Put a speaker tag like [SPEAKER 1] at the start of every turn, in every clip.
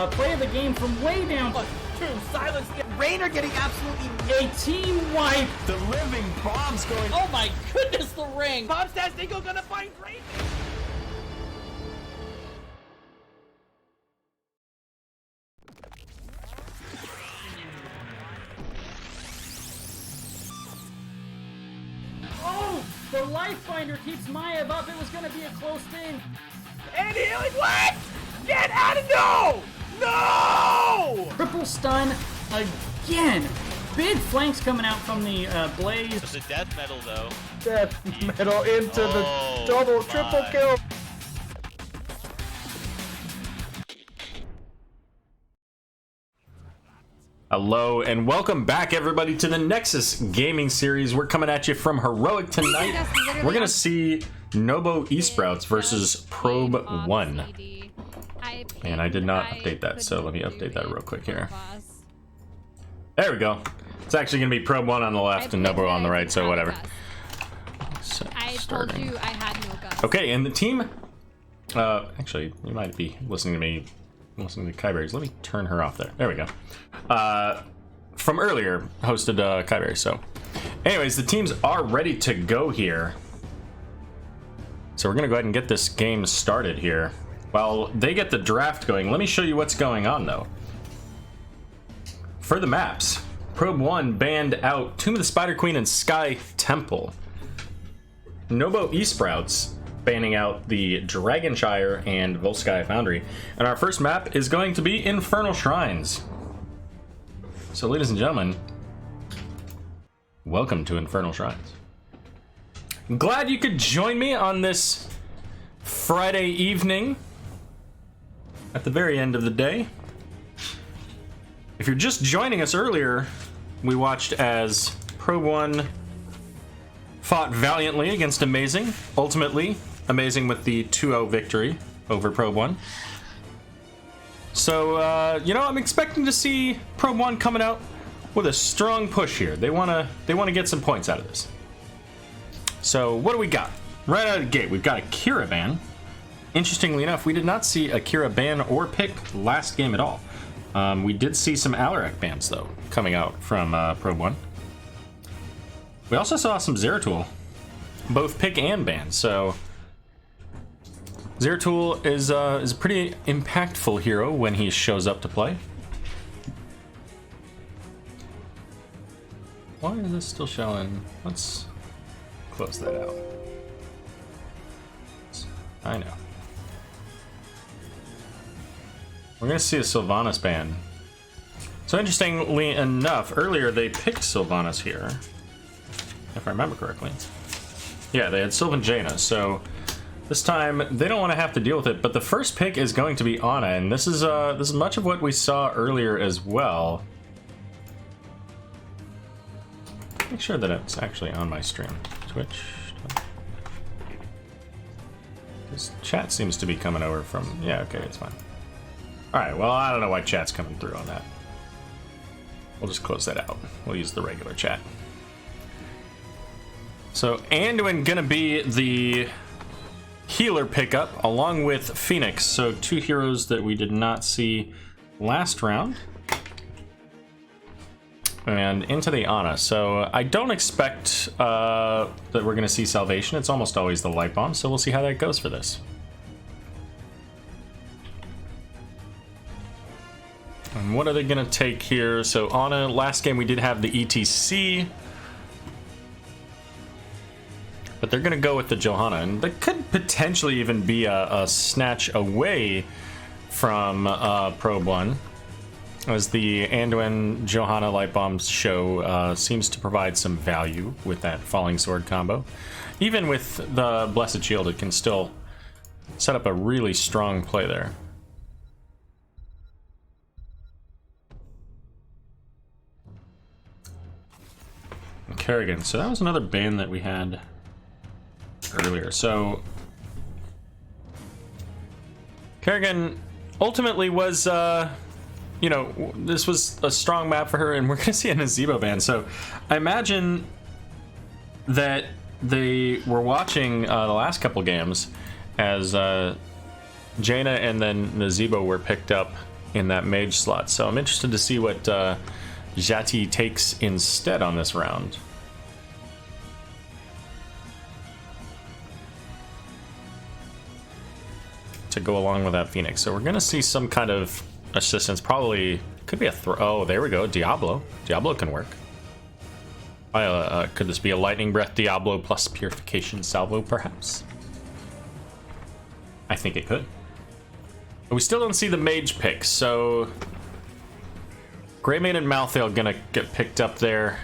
[SPEAKER 1] play of the game from way down.
[SPEAKER 2] Silence. Rainer getting absolutely
[SPEAKER 1] A team wipe.
[SPEAKER 3] The living bomb's going.
[SPEAKER 2] Oh my goodness, the ring. Bomb stats, Nico gonna find Rainer.
[SPEAKER 1] Oh, the life finder keeps Maev up. It was gonna be a close thing.
[SPEAKER 2] And healing, what? Get out of no! No!
[SPEAKER 1] Triple stun again. Big flanks coming out from the Blaze.
[SPEAKER 4] It's a death metal though.
[SPEAKER 5] Death metal into
[SPEAKER 4] Oh,
[SPEAKER 5] the double,
[SPEAKER 4] my.
[SPEAKER 5] triple kill.
[SPEAKER 6] Hello and welcome back everybody to the Nexus gaming series. We're coming at you from Heroic tonight. We're gonna see n0b0 eSprouts versus Probe 1. And I did not update that, so let me update that real quick here. There we go. It's actually gonna be Probe 1 on the left and n0b0 on the right, so whatever.
[SPEAKER 7] I told you I had no guts.
[SPEAKER 6] Okay, and the team, actually, you might be listening to me, listening to Kyberries. Let me turn her off there. There we go. From earlier, hosted Kyberries, so. Anyways, the teams are ready to go here. So we're gonna go ahead and get this game started here. While they get the draft going, let me show you what's going on though. For the maps, Probe 1 banned out Tomb of the Spider Queen and Sky Temple. n0b0 eSprouts banning out the Dragonshire and Volsky Foundry. And our first map is going to be Infernal Shrines. So ladies and gentlemen, welcome to Infernal Shrines. Glad you could join me on this Friday evening at the very end of the day. If you're just joining us earlier, we watched as Probe 1 fought valiantly against Amazing. Ultimately, Amazing with the 2-0 victory over Probe 1. So, you know, I'm expecting to see Probe 1 coming out with a strong push here. They wanna get some points out of this. So, what do we got? Right out of the gate, we've got a Kira ban. Interestingly enough, we did not see a Kira ban or pick last game at all. We did see some Alarak bans, though, coming out from Probe 1. We also saw some Zeratul, both pick and ban, so Zeratul is a pretty impactful hero when he shows up to play. Why is this still showing? Let's close that out. I know. We're gonna see a Sylvanas ban. So interestingly enough, earlier they picked Sylvanas here, if I remember correctly. Yeah, they had Sylvan Jaina, so this time they don't want to have to deal with it. But the first pick is going to be Ana, and this is much of what we saw earlier as well. Make sure that it's actually on my stream. Twitch. This chat seems to be coming over from. Yeah, okay, it's fine. All right. Well, I don't know why chat's coming through on that. We'll just close that out. We'll use the regular chat. So Anduin gonna be the healer pickup along with Phoenix. So two heroes that we did not see last round. And into the Ana. So I don't expect that we're gonna see Salvation. It's almost always the Light Bomb. So we'll see how that goes for this. And what are they gonna take here? So Ana, last game we did have the ETC. But they're gonna go with the Johanna, and that could potentially even be a snatch away from Probe 1, as the Anduin Johanna Light Bombs show seems to provide some value with that Falling Sword combo. Even with the Blessed Shield, it can still set up a really strong play there. And Kerrigan, so that was another ban that we had earlier. So Kerrigan ultimately was you know, this was a strong map for her, and we're gonna see a n0b0 ban. So I imagine that they were watching the last couple games as Jaina and then n0b0 were picked up in that mage slot. So I'm interested to see what Jati takes instead on this round. To go along with that Phoenix. So we're going to see some kind of assistance. Probably could be a throw. Oh, there we go. Diablo. Diablo can work. Could this be a Lightning Breath Diablo plus Purification Salvo, perhaps? I think it could. But we still don't see the mage pick, so Greymane and Malthael gonna get picked up there.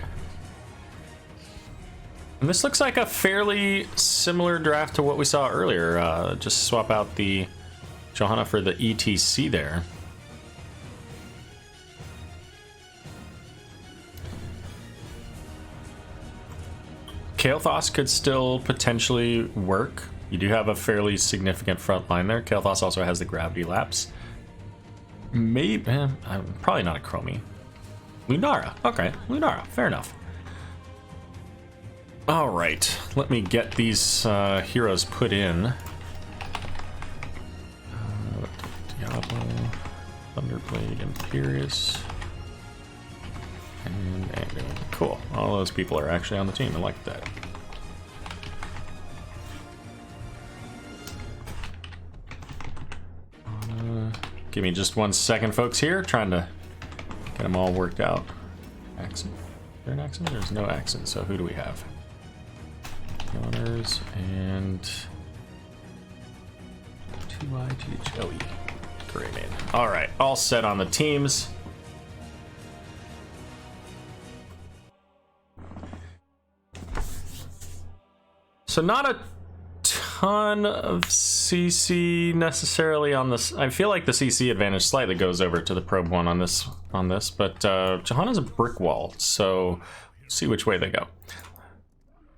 [SPEAKER 6] And this looks like a fairly similar draft to what we saw earlier. Just swap out the Johanna for the ETC there. Kael'thas could still potentially work. You do have a fairly significant front line there. Kael'thas also has the gravity lapse. Maybe, probably not a Chromie. Lunara, okay, Lunara, fair enough. All right, let me get these heroes put in. Diablo, Thunderblade, Imperious, and Anduin. Cool, all those people are actually on the team. I like that. Give me just 1 second, folks, here. Trying to get them all worked out. Accent. Is there an accent? There's no accent, so who do we have? Honors and 2IGHOE. Greymane. All right, all set on the teams. So not a ton of CC necessarily on this. I feel like the CC advantage slightly goes over to the Probe 1 on this, but Johanna's a brick wall, so see which way they go.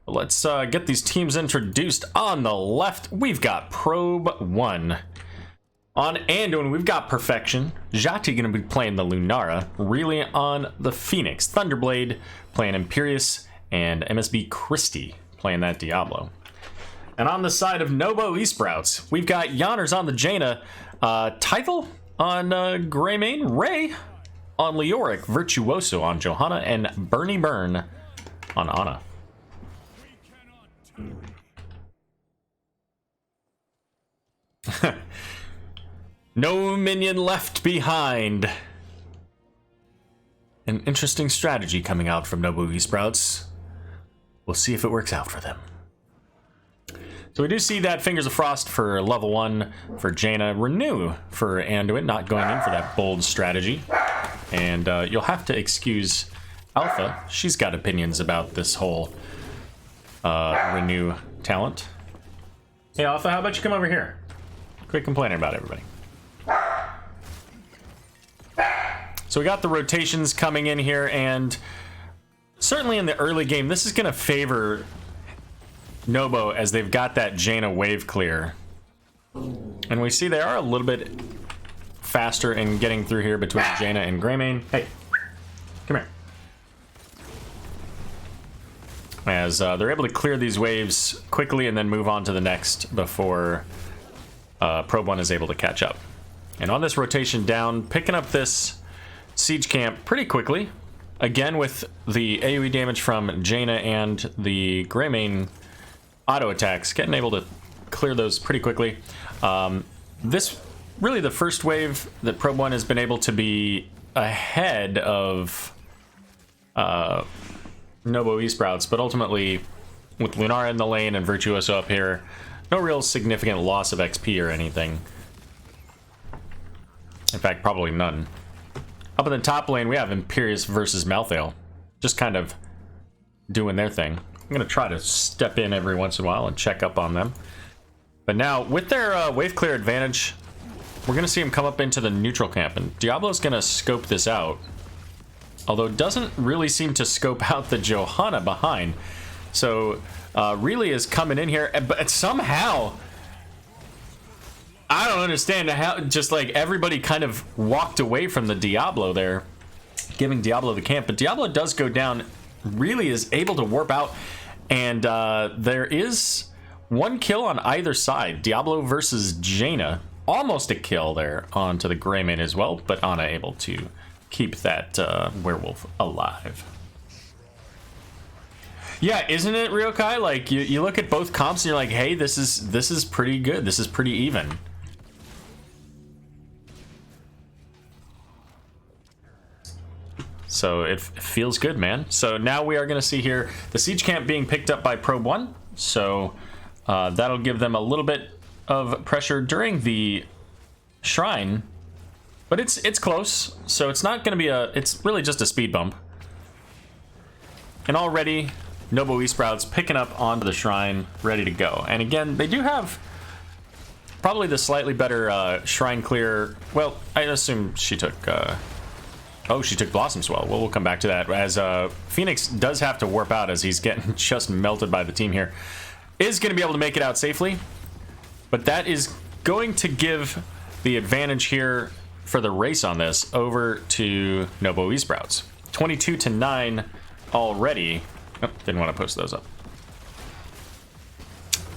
[SPEAKER 6] Let's get these teams introduced. On the left, we've got Probe 1. On Anduin, we've got Perfection. Jati gonna be playing the Lunara. Really on the Phoenix. Thunderblade playing Imperious, and MSB Christie playing that Diablo. And on the side of n0b0 eSprouts, we've got Yonners on the Jaina, Tythel on Greymane, Ray on Leoric, Virtuoso on Johanna, and Bernie Byrne on Ana. No minion left behind. An interesting strategy coming out from n0b0 eSprouts. We'll see if it works out for them. So we do see that Fingers of Frost for level 1 for Jaina, Renew for Anduin, not going in for that bold strategy. And you'll have to excuse Alpha. She's got opinions about this whole Renew talent. Hey Alpha, how about you come over here? Quit complaining about everybody. So we got the rotations coming in here, and certainly in the early game, this is going to favor n0b0 as they've got that Jaina wave clear. And we see they are a little bit faster in getting through here between Jaina and Greymane. Hey, come here. As they're able to clear these waves quickly and then move on to the next before Probe 1 is able to catch up. And on this rotation down, picking up this siege camp pretty quickly. Again, with the AoE damage from Jaina and the Greymane auto attacks, getting able to clear those pretty quickly. This really the first wave that Probe 1 has been able to be ahead of n0b0 eSprouts, but ultimately with Lunara in the lane and Virtuoso up here, no real significant loss of XP or anything. In fact, probably none. Up in the top lane, we have Imperious versus Malthael, just kind of doing their thing. I'm going to try to step in every once in a while and check up on them. But now, with their wave clear advantage, we're going to see them come up into the neutral camp. And Diablo's going to scope this out. Although it doesn't really seem to scope out the Johanna behind. So, really is coming in here. But somehow, I don't understand how just like everybody kind of walked away from the Diablo there, giving Diablo the camp. But Diablo does go down, really is able to warp out, and there is one kill on either side. Diablo versus Jaina. almost a kill there onto the Greymane as well, but Ana able to keep that werewolf alive. Yeah, isn't it, Ryokai? Like, you look at both comps and you're like, hey, this is pretty good. This is pretty even. So it feels good, man. So now we are going to see here the siege camp being picked up by Probe 1. So that'll give them a little bit of pressure during the shrine. But it's close. So it's not going to be it's really just a speed bump. And already n0b0 eSprouts picking up onto the shrine, ready to go. And again, they do have probably the slightly better shrine clear. Well, I assume she took... oh, she took Blossom Swell. Well, we'll come back to that. As Phoenix does have to warp out as he's getting just melted by the team here. Is going to be able to make it out safely. But that is going to give the advantage here for the race on this over to n0b0 eSprouts. 22-9 already. Oh, didn't want to post those up.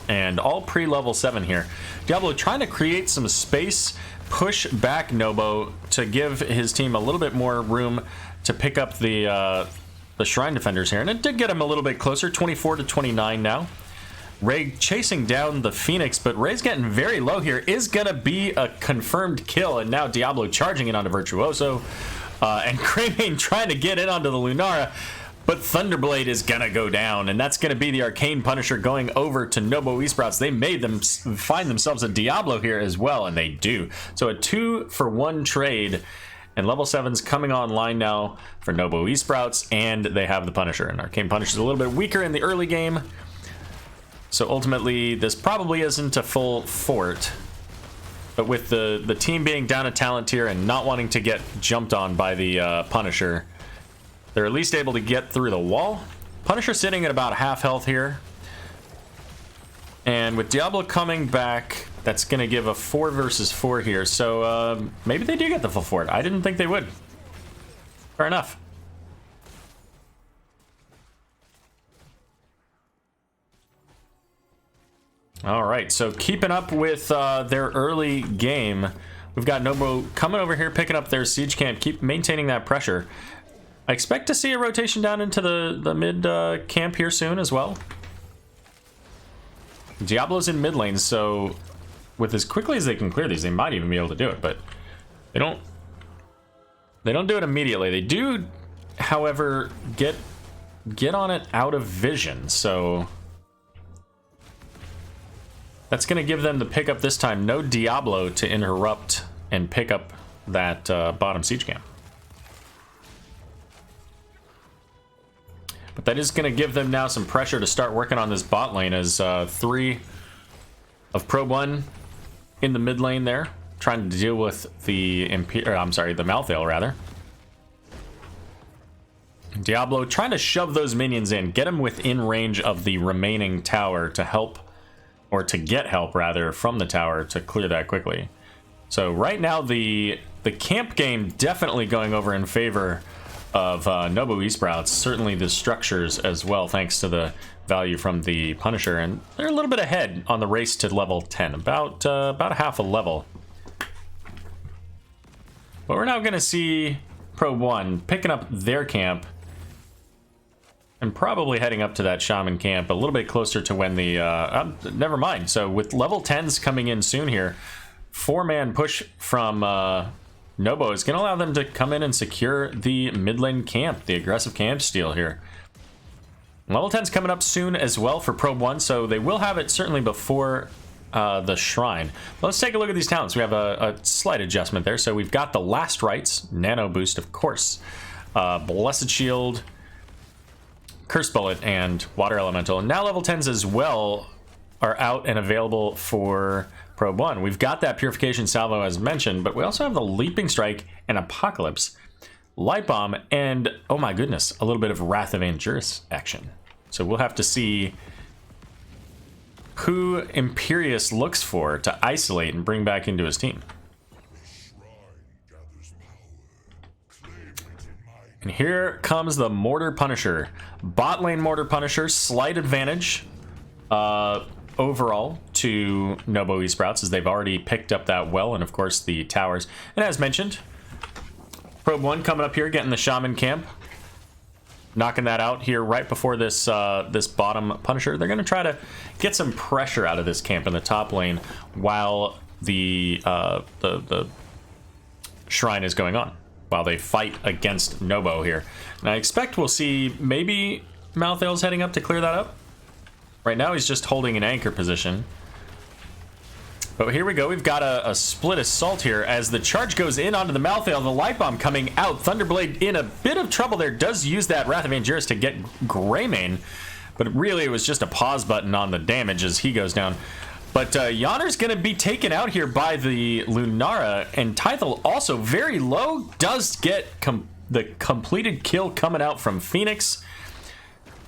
[SPEAKER 6] And all pre-level 7 here. Diablo trying to create some space, push back n0b0 to give his team a little bit more room to pick up the Shrine Defenders here. And it did get him a little bit closer, 24-29 now. Ray chasing down the Phoenix, but Ray's getting very low here. Is going to be a confirmed kill, and now Diablo charging in onto Virtuoso. And Greymane trying to get in onto the Lunara. But Thunderblade is going to go down, and that's going to be the Arcane Punisher going over to n0b0 eSprouts. They made them find themselves a Diablo here as well, and they do. So a 2-for-1 trade, and level 7's coming online now for n0b0 eSprouts, and they have the Punisher. And Arcane Punisher's a little bit weaker in the early game, so ultimately this probably isn't a full fort. But with the team being down a talent tier and not wanting to get jumped on by the Punisher, they're at least able to get through the wall. Punisher sitting at about half health here. And with Diablo coming back, that's going to give a 4 versus 4 here. So maybe they do get the full fort. I didn't think they would. Fair enough. All right, so keeping up with their early game. We've got n0b0 coming over here, picking up their siege camp, keep maintaining that pressure. I expect to see a rotation down into the mid camp here soon as well. Diablo's in mid lane, so with as quickly as they can clear these, they might even be able to do it, but they don't do it immediately. They do, however, get on it out of vision, so that's going to give them the pickup this time. No Diablo to interrupt and pick up that bottom siege camp. But that is going to give them now some pressure to start working on this bot lane as 3 of Probe 1 in the mid lane there, trying to deal with the the Malthael rather. Diablo trying to shove those minions in, get them within range of the remaining tower to help, or to get help rather, from the tower to clear that quickly. So right now the camp game definitely going over in favor of n0b0 eSprouts. Certainly the structures as well, thanks to the value from the Punisher, and they're a little bit ahead on the race to level 10, about half a level. But we're now going to see Probe 1 picking up their camp and probably heading up to that Shaman camp a little bit closer to when the never mind. So with level 10s coming in soon here, 4-man push from n0b0 is going to allow them to come in and secure the mid lane camp, the aggressive camp steal here. Level 10's coming up soon as well for Probe 1, so they will have it certainly before the shrine. But let's take a look at these talents. We have a slight adjustment there. So we've got the Last Rites, Nano Boost, of course, Blessed Shield, Curse Bullet, and Water Elemental. And now level 10s as well are out and available for Probe 1. We've got that Purification Salvo as mentioned, but we also have the Leaping Strike and Apocalypse, Light Bomb, and, oh my goodness, a little bit of Wrath of Angerus action. So we'll have to see who Imperius looks for to isolate and bring back into his team. And here comes the Mortar Punisher. Bot lane Mortar Punisher, slight advantage overall to n0b0 eSprouts, as they've already picked up that well, and of course the towers. And as mentioned, Probe 1 coming up here, getting the Shaman camp. Knocking that out here right before this this bottom Punisher. They're going to try to get some pressure out of this camp in the top lane while the shrine is going on, while they fight against n0b0 here. And I expect we'll see maybe Malthael's heading up to clear that up. Right now he's just holding an anchor position. But here we go. We've got a split assault here as the charge goes in onto the Malthael. The light bomb coming out. Thunderblade in a bit of trouble there. Does use that Wrath of Angiris to get Greymane. But really it was just a pause button on the damage as he goes down. But Yonner's going to be taken out here by the Lunara. And Tythel also very low. Does get the completed kill coming out from Phoenix.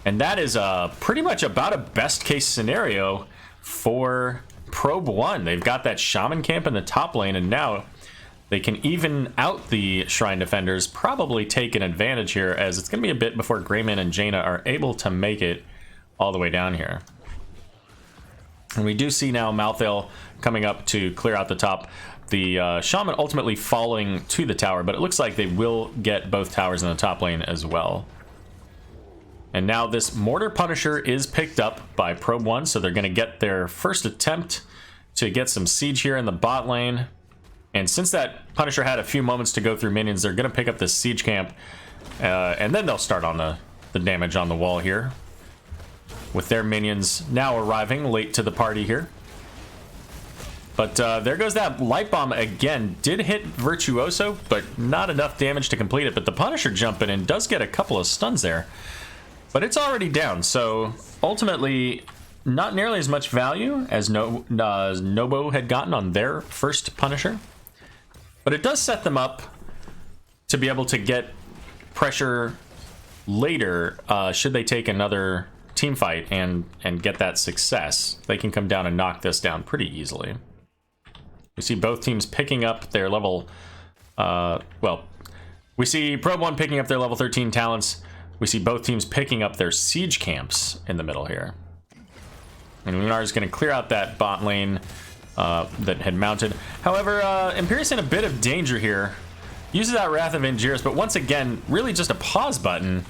[SPEAKER 6] And that is pretty much about a best case scenario for Probe 1. They've got that Shaman camp in the top lane, and now they can even out the Shrine Defenders, probably take an advantage here, as it's going to be a bit before Greymane and Jaina are able to make it all the way down here. And we do see now Malthael coming up to clear out the top. The Shaman ultimately falling to the tower, but it looks like they will get both towers in the top lane as well. And now this Mortar Punisher is picked up by Probe 1, so they're going to get their first attempt to get some siege here in the bot lane. And since that Punisher had a few moments to go through minions, they're going to pick up this siege camp. And then they'll start on the damage on the wall here, with their minions now arriving late to the party here. But there goes that light bomb again. Did hit Virtuoso, but not enough damage to complete it. But the Punisher jumping in does get a couple of stuns there. But it's already down, so ultimately not nearly as much value as n0b0 had gotten on their first Punisher. But it does set them up to be able to get pressure later should they take another team fight and get that success. They can come down and knock this down pretty easily. We see both teams picking up their level... we see Probe 1 picking up their level 13 talents. We see both teams picking up their siege camps in the middle here. And Lunar is going to clear out that bot lane that had mounted. However, Imperius in a bit of danger here. Uses that Wrath of Angiris, but once again, really just a pause button,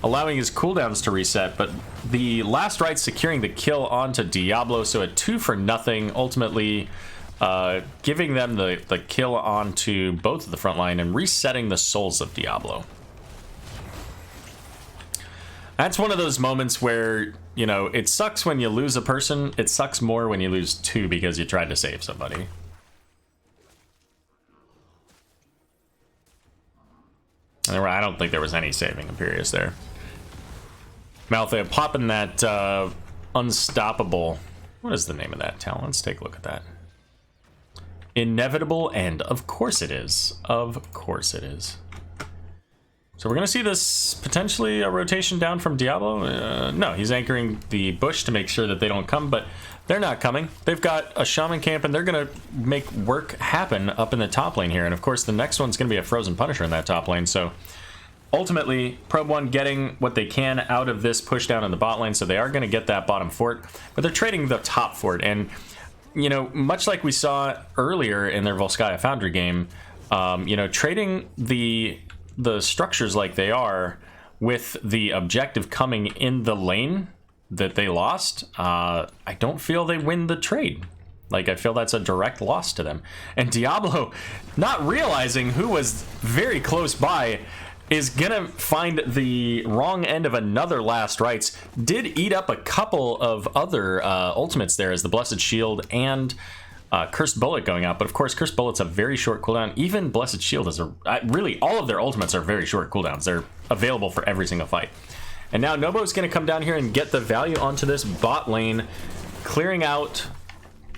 [SPEAKER 6] allowing his cooldowns to reset. But the last right securing the kill onto Diablo, so a 2-for-0, ultimately giving them the kill onto both of the front line and resetting the souls of Diablo. That's one of those moments where, you know, it sucks when you lose a person. It sucks more when you lose 2 because you tried to save somebody. I don't think there was any saving Imperius there. Malthael popping that unstoppable... What is the name of that talent? Let's take a look at that. Inevitable End. Of course it is. Of course it is. So we're going to see this potentially a rotation down from Diablo. No, he's anchoring the bush to make sure that they don't come, but they're not coming. They've got a Shaman camp, and they're going to make work happen up in the top lane here. And of course, the next one's going to be a Frozen Punisher in that top lane. So ultimately, Probe 1 getting what they can out of this push down in the bot lane. So they are going to get that bottom fort, but they're trading the top fort. And, you know, much like we saw earlier in their Volskaya Foundry game, you know, trading the structures like they are with the objective coming in the lane that they lost, I don't feel they win the trade. Like, I feel that's a direct loss to them. And Diablo, not realizing who was very close by, is gonna find the wrong end of another last rites. Did eat up a couple of other ultimates there as the Blessed Shield and Cursed Bullet going out, but of course Cursed Bullet's a very short cooldown. Even Blessed Shield is really all of their ultimates are very short cooldowns. They're available for every single fight. And now n0b0 is going to come down here and get the value onto this bot lane, clearing out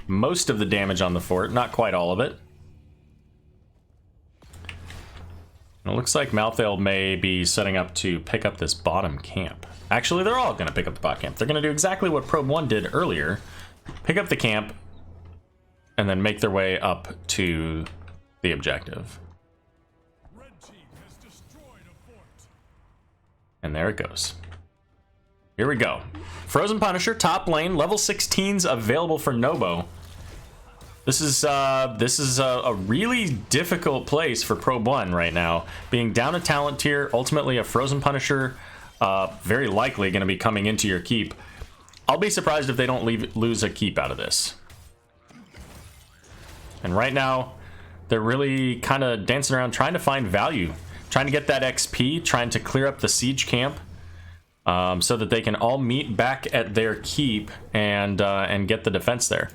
[SPEAKER 6] most of the damage on the fort, not quite all of it. And it looks like Malthael may be setting up to pick up this bottom camp. Actually, they're all going to pick up the bot camp. They're going to do exactly what Probe 1 did earlier, pick up the camp, and then make their way up to the objective. And there it goes. Here we go. Frozen Punisher, top lane, level 16s available for n0b0. This is a really difficult place for Probe 1 right now. Being down a talent tier, ultimately a Frozen Punisher, very likely going to be coming into your keep. I'll be surprised if they don't lose a keep out of this. And right now, they're really kind of dancing around trying to find value. Trying to get that XP, trying to clear up the siege camp. So that they can all meet back at their keep and get the defense there.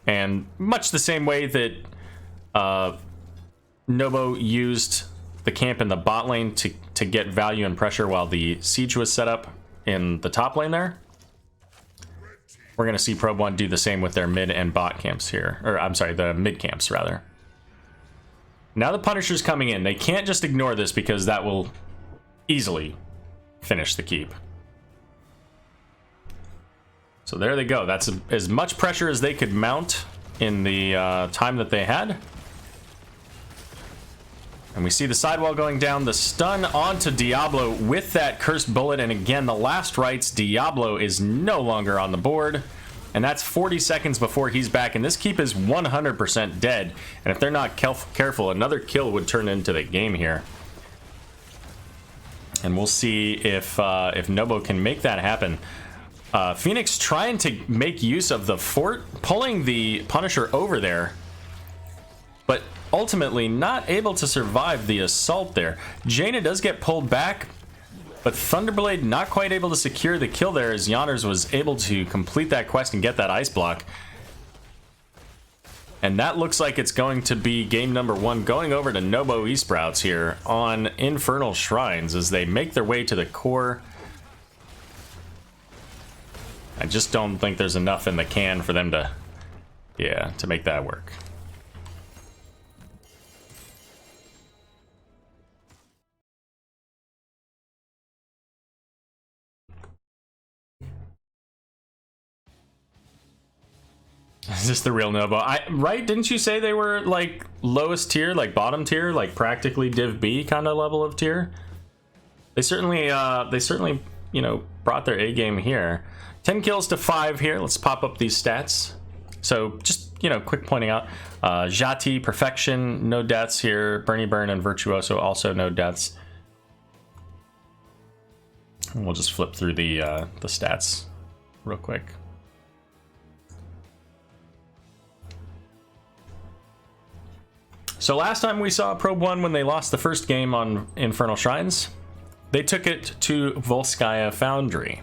[SPEAKER 6] And much the same way that n0b0 used the camp in the bot lane to get value and pressure while the siege was set up in the top lane there, we're going to see Probe 1 do the same with their mid and bot camps here. Or, I'm sorry, the mid camps, rather. Now the Punisher's coming in. They can't just ignore this because that will easily finish the keep. So there they go. That's as much pressure as they could mount in the time that they had. And we see the sidewall going down, the stun onto Diablo with that cursed bullet, and again, the last rites, Diablo is no longer on the board, and that's 40 seconds before he's back, and this keep is 100% dead, and if they're not careful, another kill would turn into the game here. And we'll see if n0b0 can make that happen. Phoenix trying to make use of the fort, pulling the Punisher over there, but ultimately not able to survive the assault there. Jaina does get pulled back, but Thunderblade not quite able to secure the kill there as Yonders was able to complete that quest and get that ice block. And that looks like it's going to be game number 1 going over to n0b0 eSprouts here on Infernal Shrines as they make their way to the core. I just don't think there's enough in the can for them to, to make that work. Is this the real n0b0? Right? Didn't you say they were like lowest tier, like bottom tier, like practically Div B kind of level of tier? They certainly, you know, brought their A game here. 10 kills to 5 here. Let's pop up these stats. So just, you know, quick pointing out, Jati, Perfection, no deaths here. Bernie Burn and Virtuoso also no deaths. And we'll just flip through the stats real quick. So last time we saw Probe 1 when they lost the first game on Infernal Shrines, they took it to Volskaya Foundry.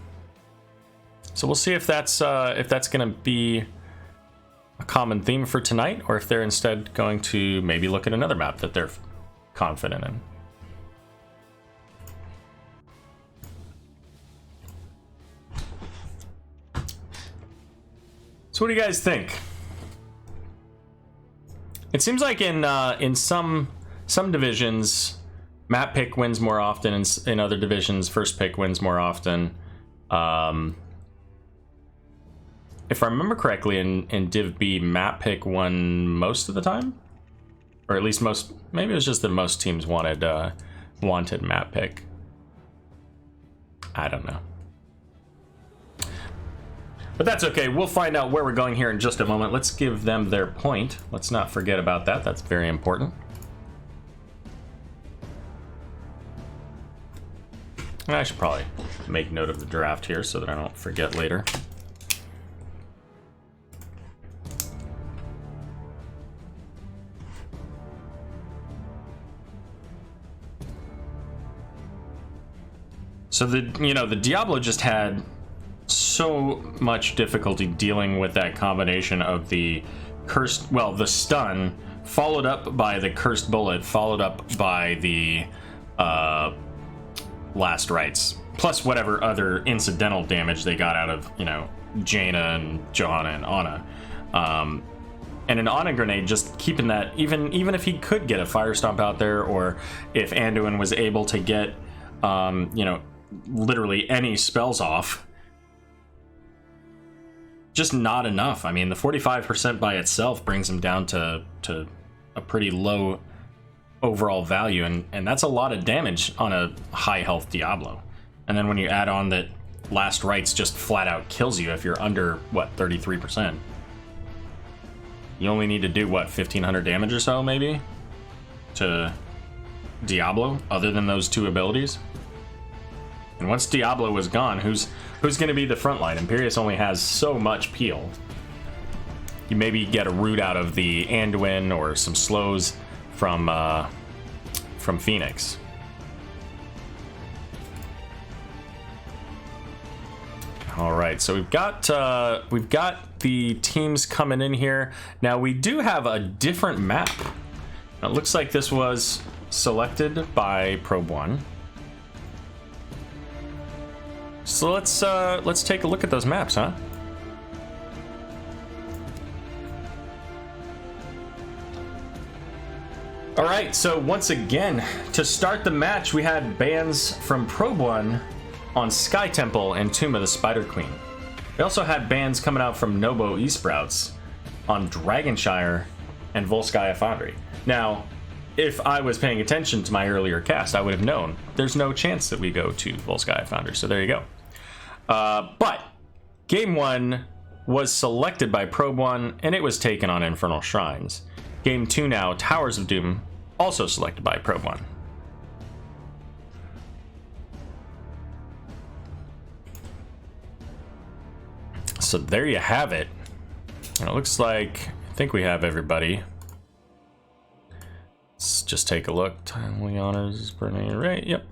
[SPEAKER 6] So we'll see if that's going to be a common theme for tonight, or if they're instead going to maybe look at another map that they're confident in. So what do you guys think? It seems like in some divisions, map pick wins more often. In other divisions, first pick wins more often. If I remember correctly, in Div B, map pick won most of the time, or at least most. Maybe it was just that most teams wanted map pick. I don't know. But that's okay. We'll find out where we're going here in just a moment. Let's give them their point. Let's not forget about that. That's very important. And I should probably make note of the draft here so that I don't forget later. So the Diablo just had so much difficulty dealing with that combination of the cursed, well, the stun followed up by the cursed bullet, followed up by the last rites, plus whatever other incidental damage they got out of, you know, Jaina and Johanna and Ana. And an Ana grenade, just keeping that, even if he could get a fire stomp out there, or if Anduin was able to get, you know, literally any spells off, just not enough. I mean, the 45% by itself brings him down to a pretty low overall value, and that's a lot of damage on a high health Diablo. And then when you add on that Last Rites just flat out kills you if you're under, what, 33%. You only need to do, what, 1,500 damage or so, maybe? To Diablo, other than those two abilities? And once Diablo is gone, who's going to be the front line? Imperius only has so much peel. You maybe get a root out of the Anduin or some slows from Phoenix. All right, so we've got the teams coming in here. Now we do have a different map. It looks like this was selected by Probe 1. So let's take a look at those maps, huh? All right, so once again, to start the match, we had bans from Probe 1 on Sky Temple and Tomb of the Spider Queen. We also had bans coming out from n0b0 eSprouts on Dragonshire and Volskaya Foundry. Now, if I was paying attention to my earlier cast, I would have known there's no chance that we go to Volskaya Foundry, so there you go. But Game 1 was selected by Probe 1, and it was taken on Infernal Shrines. Game 2 now, Towers of Doom, also selected by Probe 1. So there you have it. And it looks like, I think we have everybody. Let's just take a look. Timely honors, Bernie, right? Yep.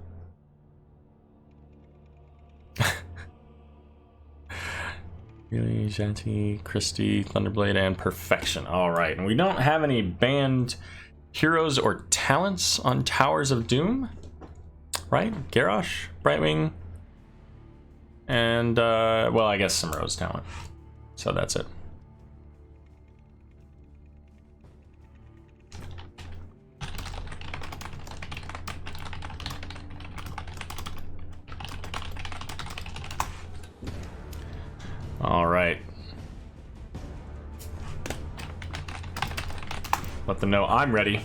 [SPEAKER 6] Really, Shanti, Christie, Thunderblade, and Perfection. All right, and we don't have any banned heroes or talents on Towers of Doom, right? Garrosh, Brightwing, and, well, I guess some Rose talent. So that's it. All right. Let them know I'm ready.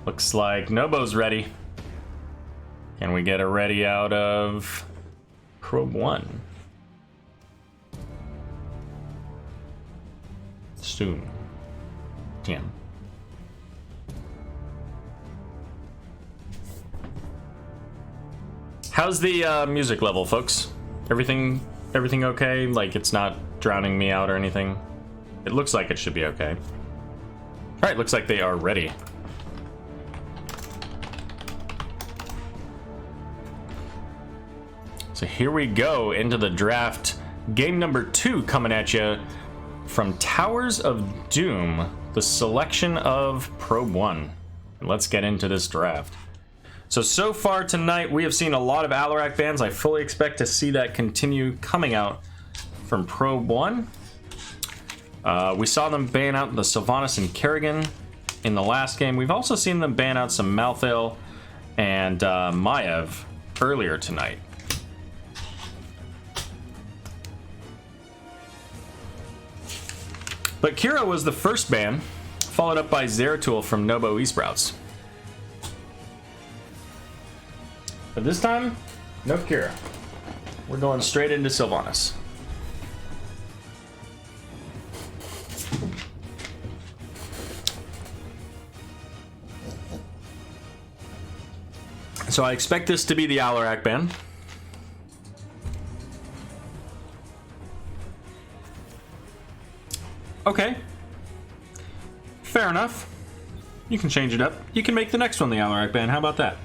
[SPEAKER 6] Looks like n0b0's ready. Can we get a ready out of Probe 1? Soon. Damn. How's the music level, folks? Everything okay? Like, it's not drowning me out or anything? It looks like it should be okay. Alright, looks like they are ready. So here we go into the draft. Game number 2 coming at you from Towers of Doom, the selection of Probe 1. And let's get into this draft. So far tonight, we have seen a lot of Alarak bans. I fully expect to see that continue coming out from Probe 1. We saw them ban out the Sylvanas and Kerrigan in the last game. We've also seen them ban out some Malthael and Maiev earlier tonight. But Kira was the first ban, followed up by Zeratul from n0b0 eSprouts. But this time, no Kira. We're going straight into Sylvanas. So I expect this to be the Alarak ban. Okay. Fair enough. You can change it up. You can make the next one the Alarak ban. How about that?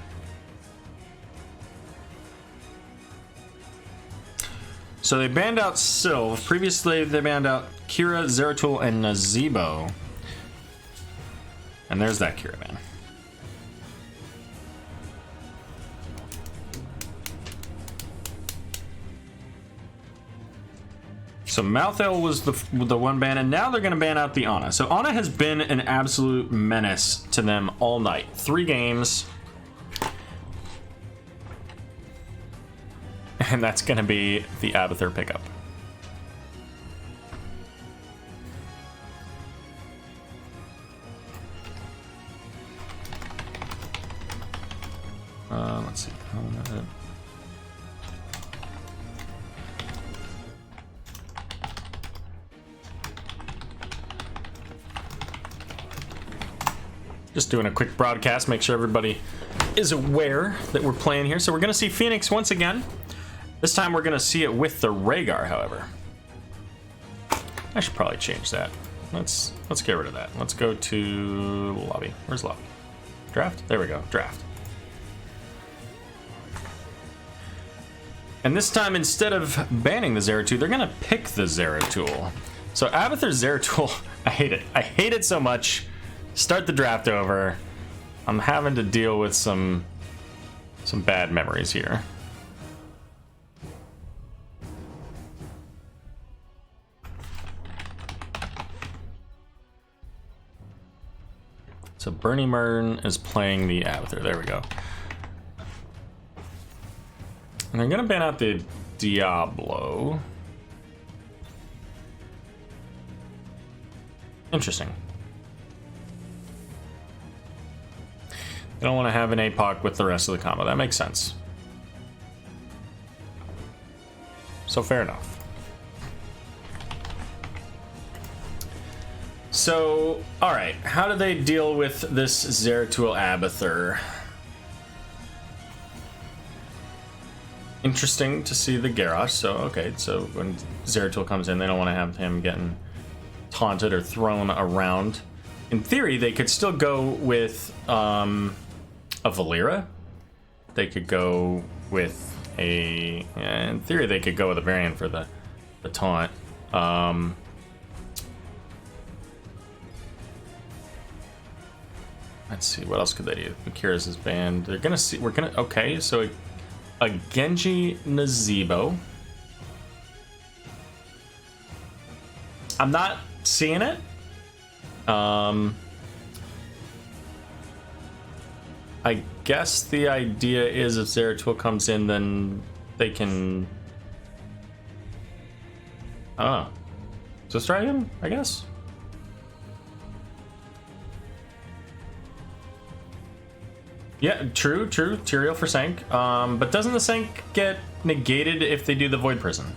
[SPEAKER 6] So they banned out Sylv. Previously, they banned out Kira, Zeratul, and Nazeebo. And there's that Kira ban. So Malthael was the one ban, and now they're going to ban out the Ana. So Ana has been an absolute menace to them all night. 3 games. And that's going to be the Abathur pickup. Let's see. Just doing a quick broadcast, make sure everybody is aware that we're playing here. So we're going to see Phoenix once again. This time we're going to see it with the Rhaegar, however. I should probably change that. Let's get rid of that. Let's go to lobby. Where's lobby? Draft? There we go. Draft. And this time, instead of banning the Zeratul, they're going to pick the Zeratul. So Abathur's Zeratul, I hate it. I hate it so much. Start the draft over. I'm having to deal with some bad memories here. So Bernie Mern is playing the Abathur. There we go. And they're gonna ban out the Diablo. Interesting. They don't want to have an APOC with the rest of the combo. That makes sense. So fair enough. So, alright. How do they deal with this Zeratul Abathur? Interesting to see the Garrosh. So, okay. So when Zeratul comes in, they don't want to have him getting taunted or thrown around. In theory, they could still go with a Valera. They could go with a... in theory, they could go with a variant for the taunt. Let's see, what else could they do? Akira's is banned. They're gonna see... We're gonna... Okay, so a Genji n0b0. I'm not seeing it. I guess the idea is if Zeratul comes in, then they can... I don't know. Just try him, I guess. Yeah, true. Tyrael for Sank. But doesn't the Sank get negated if they do the Void Prison?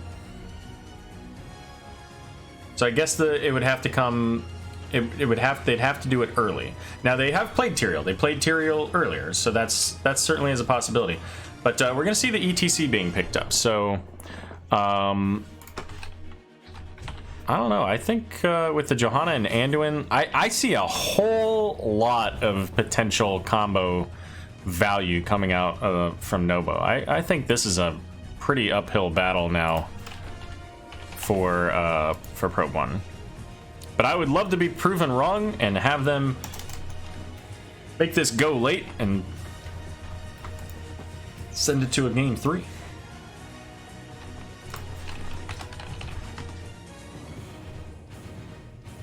[SPEAKER 6] So I guess it would have to come... They'd have to do it early. Now they have played Tyrael. They played Tyrael earlier, so that certainly is a possibility. But we're gonna see the ETC being picked up. So, I don't know. I think with the Johanna and Anduin, I see a whole lot of potential combo value coming out from n0b0. I think this is a pretty uphill battle now for Probe 1. But I would love to be proven wrong and have them make this go late and send it to a game 3.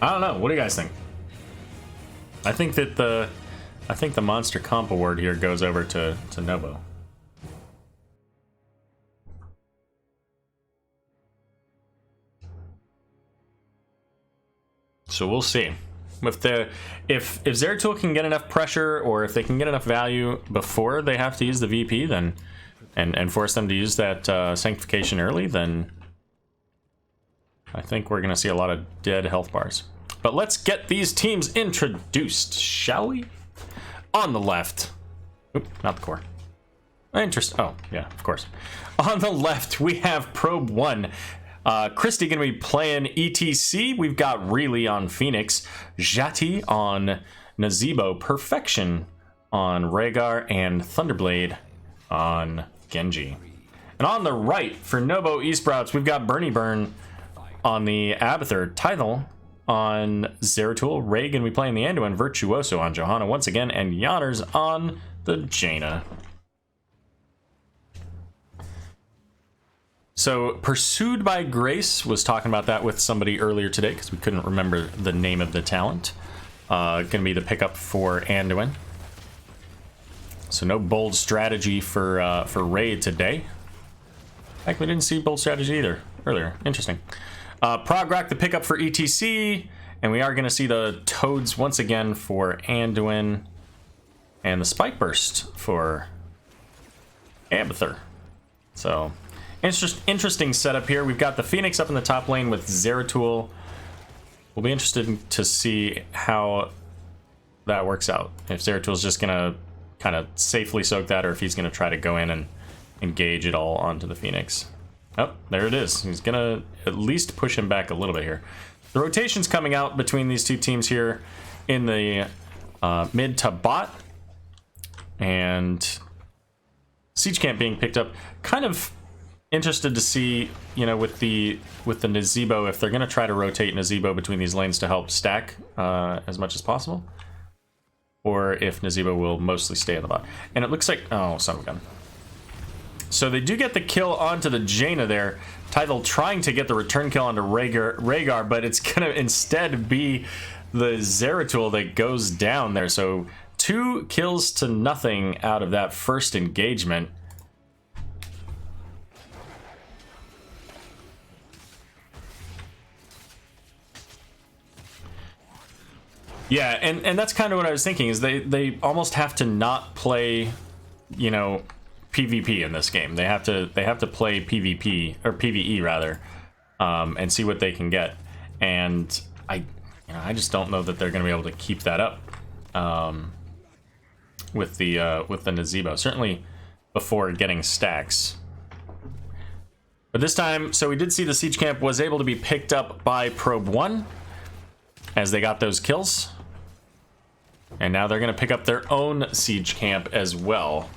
[SPEAKER 6] I don't know. What do you guys think? I think that the monster comp award here goes over to n0b0. So we'll see. If Zeratul can get enough pressure, or if they can get enough value before they have to use the VP, then and force them to use that sanctification early, then I think we're gonna see a lot of dead health bars. But let's get these teams introduced, shall we? On the left, oop, not the core. Oh yeah, of course. On the left we have Probe 1. Christy gonna be playing ETC. We've got Reilly on Phoenix, Jati on n0b0, Perfection on Rhaegar, and Thunderblade on Genji. And on the right for n0b0 eSprouts, we've got Bernie Burn on the Abathur, Tithel on Zeratul, Ray gonna be playing the Anduin, Virtuoso on Johanna once again, and Yanners on the Jaina. So, Pursued by Grace was talking about that with somebody earlier today because we couldn't remember the name of the talent. Gonna be the pickup for Anduin. So no bold strategy for Ray today. In fact, we didn't see bold strategy either earlier. Interesting. Prograk the pickup for ETC, and we are gonna see the Toads once again for Anduin, and the Spike Burst for Abathur. So, interesting setup here. We've got the Phoenix up in the top lane with Zeratul. We'll be interested to see how that works out. If Zeratul's just going to kind of safely soak that, or if he's going to try to go in and engage it all onto the Phoenix. Oh, there it is. He's going to at least push him back a little bit here. The rotation's coming out between these two teams here in the mid to bot. And Siege Camp being picked up. Kind of interested to see, you know, with the n0b0, if they're going to try to rotate n0b0 between these lanes to help stack as much as possible. Or if n0b0 will mostly stay on the bot. And it looks like... Oh, son of a gun. So they do get the kill onto the Jaina there. Tythel trying to get the return kill onto Rhaegar, but it's going to instead be the Zeratul that goes down there. So 2 kills to nothing out of that first engagement. Yeah, and that's kind of what I was thinking, is they almost have to not play, you know, PvP in this game. They have to play PvP, or PvE rather, and see what they can get. And I just don't know that they're going to be able to keep that up with the n0b0. Certainly before getting stacks. But this time, so we did see the Siege Camp was able to be picked up by Probe 1 as they got those kills. And now they're going to pick up their own Siege Camp as well.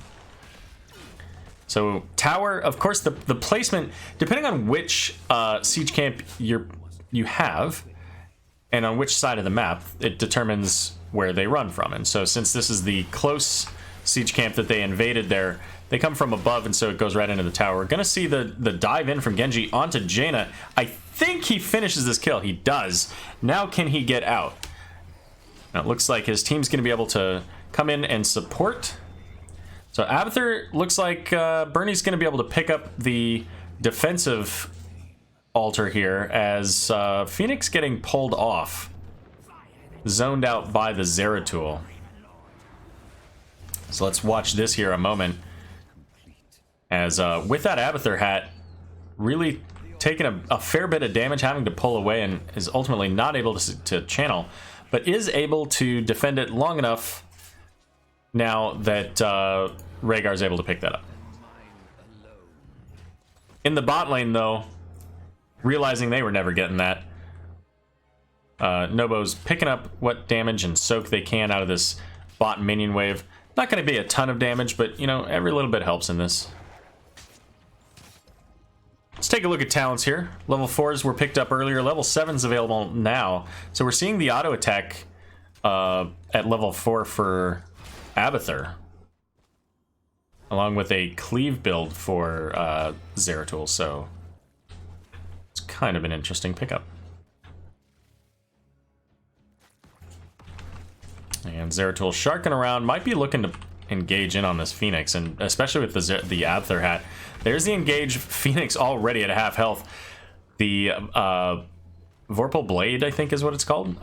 [SPEAKER 6] So tower, of course, the placement, depending on which Siege Camp you have, and on which side of the map, it determines where they run from. And so since this is the close Siege Camp that they invaded there, they come from above, and so it goes right into the tower. We're going to see the dive in from Genji onto Jaina. I think he finishes this kill. He does. Now can he get out? Now it looks like his team's going to be able to come in and support. So Abathur looks like Bernie's going to be able to pick up the defensive altar here as Phoenix getting pulled off. Zoned out by the Zeratul. So let's watch this here a moment. As with that Abathur hat, really taking a fair bit of damage, having to pull away, and is ultimately not able to channel, but is able to defend it long enough now that Rhaegar is able to pick that up. In the bot lane, though, realizing they were never getting that, n0b0's picking up what damage and soak they can out of this bot minion wave. Not going to be a ton of damage, but, you know, every little bit helps in this. Let's take a look at talents here. Level 4s were picked up earlier. Level 7's available now. So we're seeing the auto attack at level 4 for Abathur, along with a cleave build for Zeratul. So it's kind of an interesting pickup. And Zeratul sharking around, might be looking to engage in on this Phoenix, and especially with the Abathur hat. There's the engage Phoenix already at half health. The Vorpal Blade, I think is what it's called.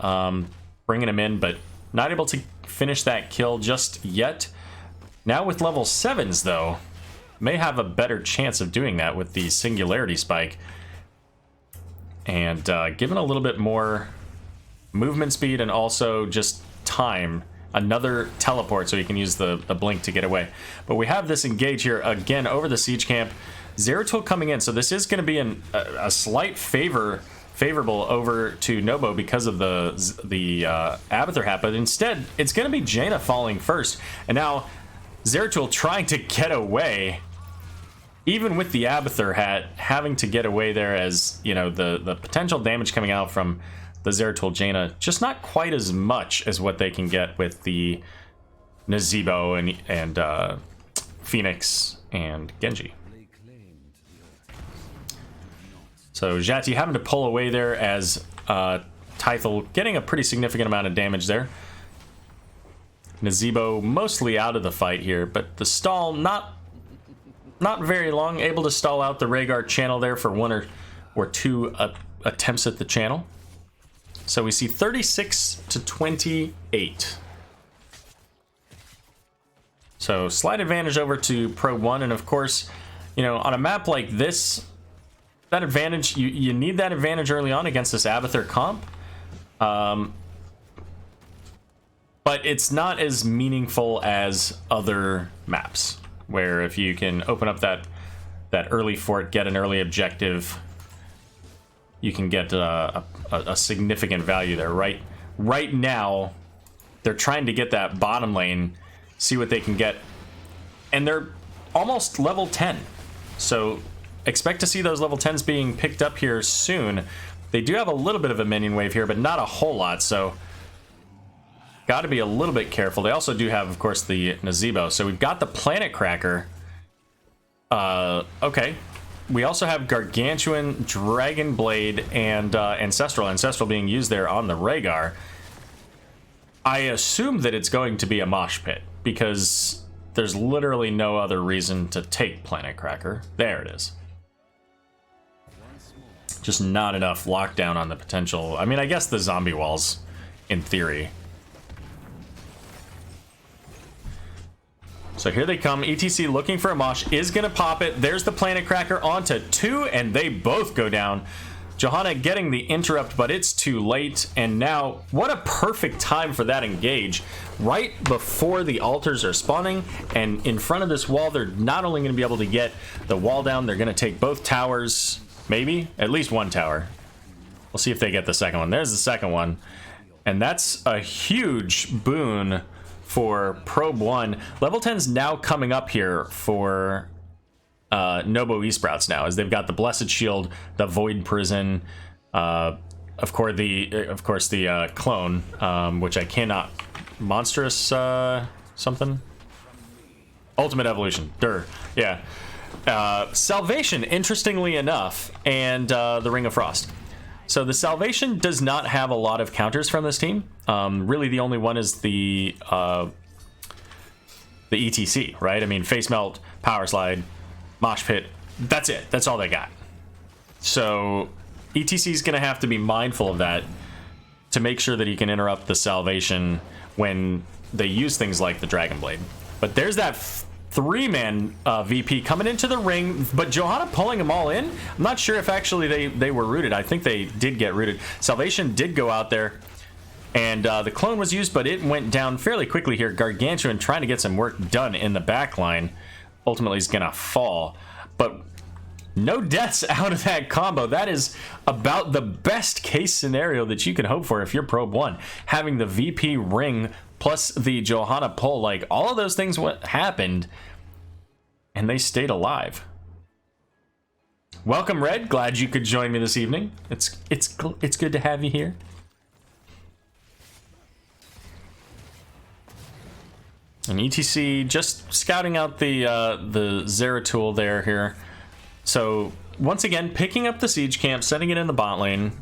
[SPEAKER 6] Bringing him in, but not able to finish that kill just yet. Now with level 7s, though, may have a better chance of doing that with the Singularity Spike. And given a little bit more movement speed and also just time, another teleport so you can use the blink to get away. But we have this engage here again over the Siege Camp. Zeratul coming in, so this is going to be a slight favorable over to n0b0 because of the Abathur hat, but instead it's going to be Jaina falling first. And now Zeratul trying to get away, even with the Abathur hat, having to get away there, as you know, the potential damage coming out from the Zeratul Jaina, just not quite as much as what they can get with the n0b0 and Phoenix and Genji. So Jati having to pull away there as Tythel getting a pretty significant amount of damage there. n0b0 mostly out of the fight here, but the stall not very long, able to stall out the Rhaegar channel there for one or two attempts at the channel. So we see 36 to 28. So slight advantage over to Probe 1, and of course, you know, on a map like this, that advantage, you need that advantage early on against this Abathur comp. But it's not as meaningful as other maps, where if you can open up that early fort, get an early objective, you can get a significant value there. Right now, they're trying to get that bottom lane, see what they can get, and they're almost level 10. So expect to see those level 10s being picked up here soon. They do have a little bit of a minion wave here, but not a whole lot, so got to be a little bit careful. They also do have, of course, the n0b0. So we've got the Planet Cracker. Okay. We also have Gargantuan, Dragon Blade, and Ancestral. Ancestral being used there on the Rhaegar. I assume that it's going to be a mosh pit, because there's literally no other reason to take Planet Cracker. There it is. Just not enough lockdown on the potential. I mean, I guess the zombie walls, in theory. So here they come. ETC looking for a mosh, is going to pop it. There's the Planet Cracker onto 2, and they both go down. Johanna getting the interrupt, but it's too late. And now, what a perfect time for that engage. Right before the altars are spawning, and in front of this wall, they're not only going to be able to get the wall down, they're going to take both towers, maybe, at least one tower. We'll see if they get the second one. There's the second one. And that's a huge boon for Probe 1. Level 10's now coming up here for n0b0 eSprouts now, as they've got the Blessed Shield, the Void Prison, of course the clone, which I cannot, monstrous something, Ultimate Evolution, yeah, Salvation, interestingly enough, and the Ring of Frost. So the Salvation does not have a lot of counters from this team. Really, the only one is the ETC, right? I mean, Face Melt, Power Slide, Mosh Pit. That's it. That's all they got. So ETC is going to have to be mindful of that to make sure that he can interrupt the Salvation when they use things like the Dragon Blade. But there's that three-man VP coming into the ring, but Johanna pulling them all in. I'm not sure if actually they were rooted. I think they did get rooted. Salvation did go out there, and the clone was used, but it went down fairly quickly here. Gargantuan trying to get some work done in the back line. Ultimately, he's going to fall, but no deaths out of that combo. That is about the best case scenario that you can hope for if you're Probe 1. Having the VP ring plus the Johanna pull, like, all of those things what happened, and they stayed alive. Welcome, Red. Glad you could join me this evening. It's good to have you here. And ETC just scouting out the Zeratul there here. So once again, picking up the siege camp, setting it in the bot lane.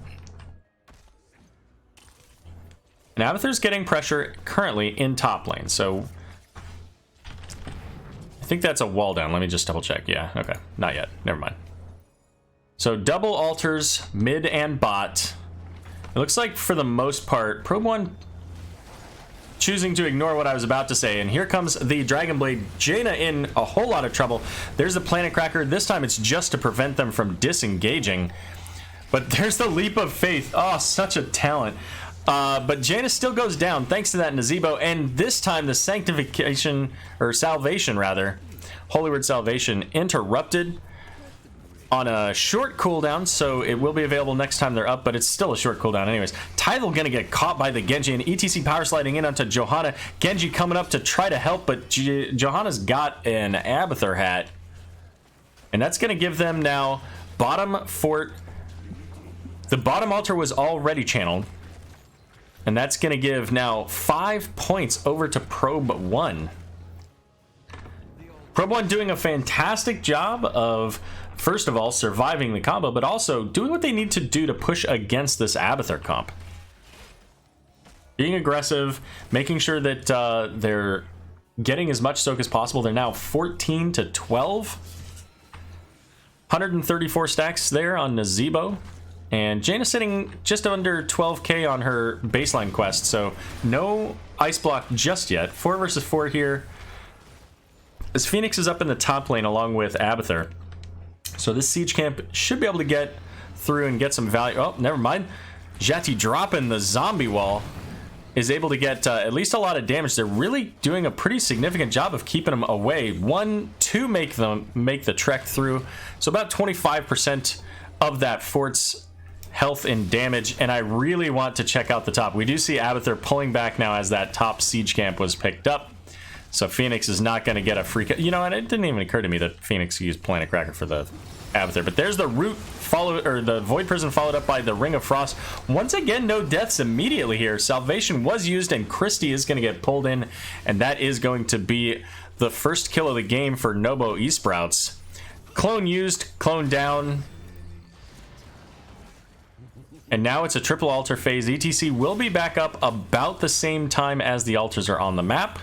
[SPEAKER 6] And Abathur's getting pressure currently in top lane, so I think that's a wall down. Let me just double check. Yeah, okay, not yet. Never mind. So double altars, mid and bot. It looks like for the most part, Probe 1 choosing to ignore what I was about to say, and here comes the Dragon Blade. Jaina in a whole lot of trouble. There's the Planet Cracker. This time it's just to prevent them from disengaging. But there's the Leap of Faith. Oh, such a talent. But Jaina still goes down thanks to that n0b0, and this time the Sanctification, or Salvation rather, Holy Word Salvation, interrupted on a short cooldown, so it will be available next time they're up, but it's still a short cooldown anyways. Tithel gonna get caught by the Genji, and ETC power sliding in onto Johanna. Genji coming up to try to help, but Johanna's got an Abathur hat, and that's gonna give them now bottom fort. The bottom altar was already channeled, and that's gonna give now 5 points over to Probe 1. Probe 1 doing a fantastic job of, first of all, surviving the combo, but also doing what they need to do to push against this Abathur comp. Being aggressive, making sure that they're getting as much soak as possible. They're now 14 to 12. 134 stacks there on n0b0. And Jaina sitting just under 12k on her baseline quest, so no ice block just yet. 4 versus 4 here. as Phoenix is up in the top lane along with Abathur. So this siege camp should be able to get through and get some value. Oh, never mind. Jati dropping the zombie wall is able to get at least a lot of damage. They're really doing a pretty significant job of keeping them away. 1-2 make the trek through. So about 25% of that fort's health and damage. And I really want to check out the top. We do see Abathur pulling back now as that top siege camp was picked up. So Phoenix is not going to get a free... You know, and it didn't even occur to me that Phoenix used Planet Cracker for the Abathur. But there's the root followed, or the Void Prison followed up by the Ring of Frost. Once again, no deaths immediately here. Salvation was used, and Christie is going to get pulled in. And that is going to be the first kill of the game for n0b0 eSprouts. Clone used, clone down. And now it's a triple altar phase. ETC will be back up about the same time as the altars are on the map.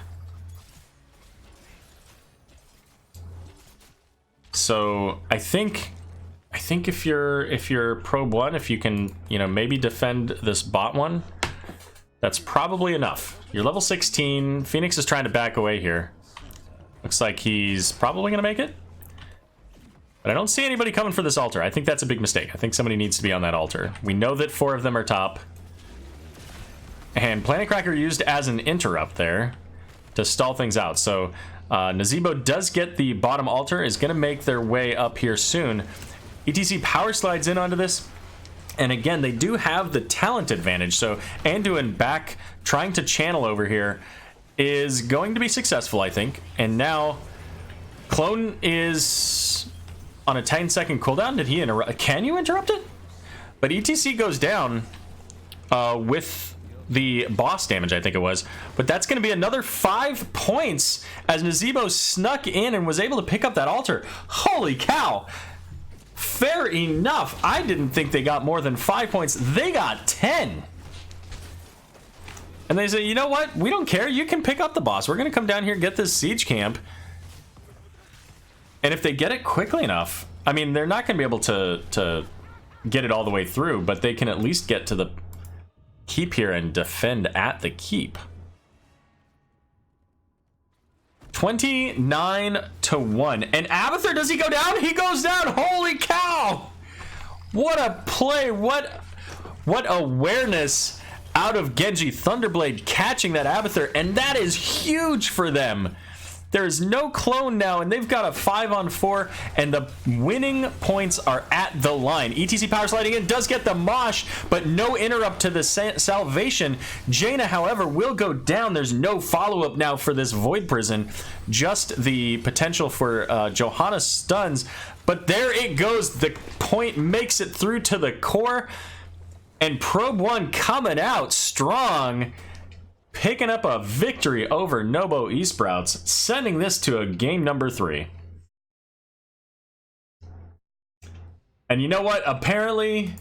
[SPEAKER 6] So I think if you're probe 1, if you can, you know, maybe defend this bot one, that's probably enough. You're level 16. Phoenix is trying to back away here. Looks like he's probably gonna make it. But I don't see anybody coming for this altar. I think that's a big mistake. I think somebody needs to be on that altar. We know that 4 of them are top. And Planet Cracker used as an interrupt there to stall things out. So n0b0 does get the bottom altar, is going to make their way up here soon. ETC power slides in onto this. And again, they do have the talent advantage. So Anduin back trying to channel over here is going to be successful, I think. And now Clone is on a 10-second cooldown. Did he interrupt? Can you interrupt it? But ETC goes down with the boss damage, I think it was. But that's going to be another 5 points as n0b0 snuck in and was able to pick up that altar. Holy cow. Fair enough. I didn't think they got more than 5 points. They got 10. And they say, you know what? We don't care. You can pick up the boss. We're going to come down here and get this siege camp. And if they get it quickly enough, I mean, they're not going to be able to get it all the way through, but they can at least get to the keep here and defend at the keep. 29-1. And Abathur, does he go down? He goes down. Holy cow. What a play. What awareness out of Genji. Thunderblade catching that Abathur. And that is huge for them. There's no clone now, and they've got a 5-on-4, and the winning points are at the line. ETC power sliding in, does get the mosh, but no interrupt to the salvation. Jaina, however, will go down. There's no follow-up now for this Void Prison, just the potential for Johanna stuns. But there it goes. The point makes it through to the core, and Probe 1 coming out strong, picking up a victory over n0b0 eSprouts, sending this to a game number 3. And you know what? Apparently,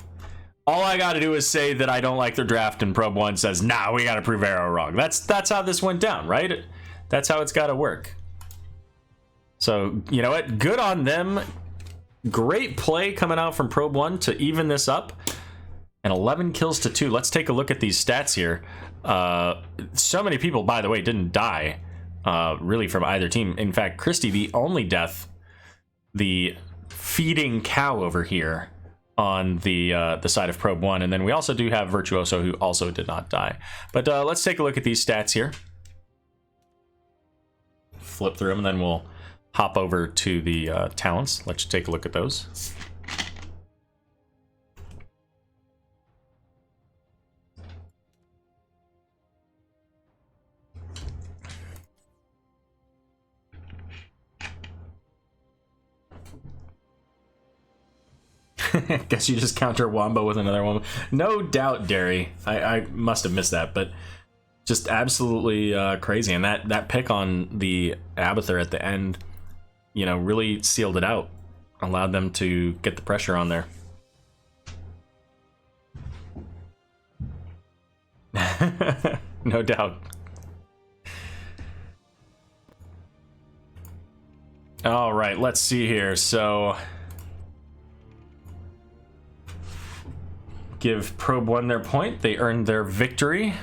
[SPEAKER 6] all I gotta do is say that I don't like their draft, and Probe 1 says, nah, we gotta prove Aero wrong. That's how this went down, right? That's how it's gotta work. So, you know what? Good on them. Great play coming out from Probe 1 to even this up. And 11 kills to 2. Let's take a look at these stats here. So many people, by the way, didn't die really from either team. In fact, Christie, the only death, the feeding cow over here on the side of Probe 1. And then we also do have Virtuoso, who also did not die. But let's take a look at these stats here. Flip through them, and then we'll hop over to the talents. Let's take a look at those. Guess you just counter Wombo with another one. No doubt, Derry. I must have missed that, but just absolutely crazy. And that pick on the Abathur at the end, you know, really sealed it out. Allowed them to get the pressure on there. No doubt. All right, let's see here. So give Probe 1 their point. They earned their victory.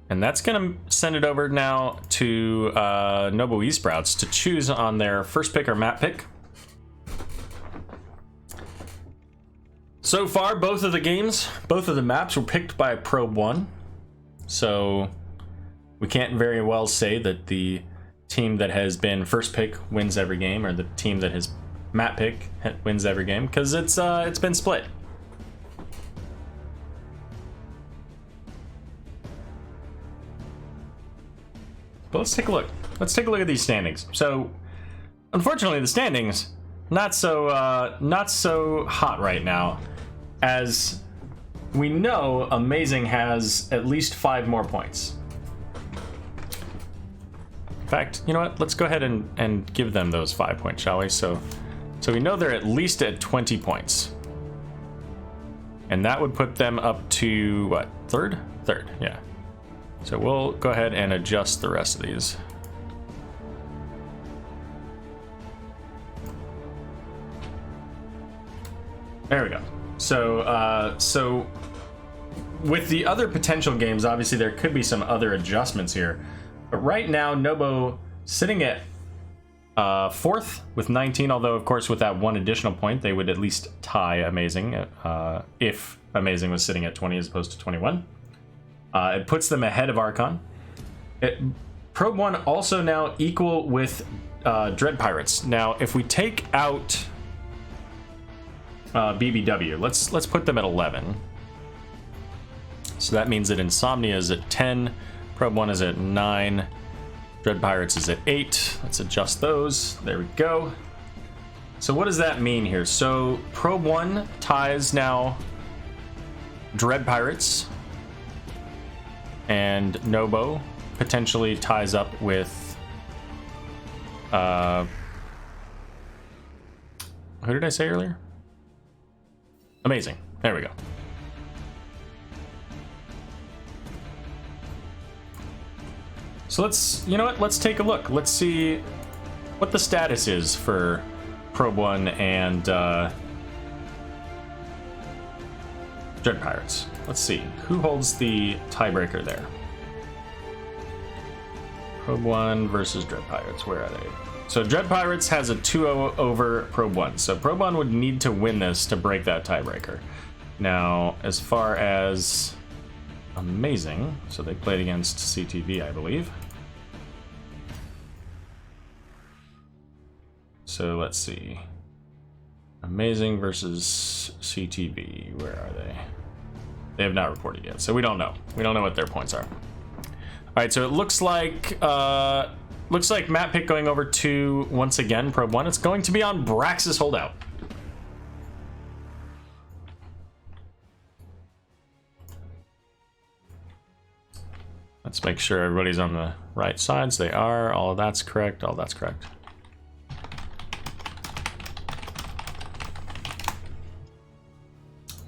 [SPEAKER 6] And that's going to send it over now to n0b0 eSprouts to choose on their first pick or map pick. So far, both of the maps were picked by Probe 1. So we can't very well say that the team that has been first pick wins every game, or the team that has map pick wins every game, because it's been split. But let's take a look. Let's take a look at these standings. So, unfortunately, the standings not so hot right now, as we know Amazing has at least 5 more points. In fact, you know what? Let's go ahead and give them those 5 points, shall we? So we know they're at least at 20 points, and that would put them up to what? Third, yeah. So we'll go ahead and adjust the rest of these. There we go. So with the other potential games, obviously there could be some other adjustments here. But right now, n0b0 sitting at 4th with 19, although of course with that 1 additional point, they would at least tie Amazing if Amazing was sitting at 20 as opposed to 21. It puts them ahead of Archon. Probe 1 also now equal with Dread Pirates. Now, if we take out BBW, let's put them at 11. So that means that Insomnia is at 10, Probe 1 is at 9, Dread Pirates is at 8. Let's adjust those. There we go. So what does that mean here? So Probe 1 ties now Dread Pirates, and n0b0 potentially ties up with who did I say earlier? Amazing. There we go. So let's take a look. Let's see what the status is for Probe 1 and Dread Pirates. Let's see. Who holds the tiebreaker there? Probe 1 versus Dread Pirates. Where are they? So Dread Pirates has a 2-0 over Probe 1. So Probe 1 would need to win this to break that tiebreaker. Now, as far as Amazing, so they played against CTV, I believe. So let's see. Amazing versus CTV. Where are they? They have not reported yet, so we don't know. We don't know what their points are. All right, so it looks like map pick going over to, once again, Probe 1. It's going to be on Braxis Holdout. Let's make sure everybody's on the right sides. They are. All of that's correct. All that's correct.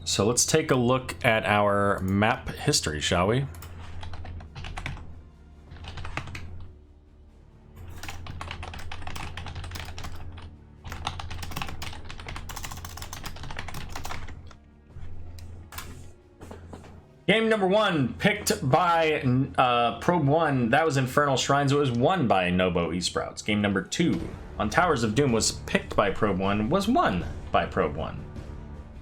[SPEAKER 6] So let's take a look at our map history, shall we? Game number 1, picked by Probe 1, that was Infernal Shrines. It was won by n0b0 eSprouts. Game number 2, on Towers of Doom, was picked by Probe 1, was won by Probe 1.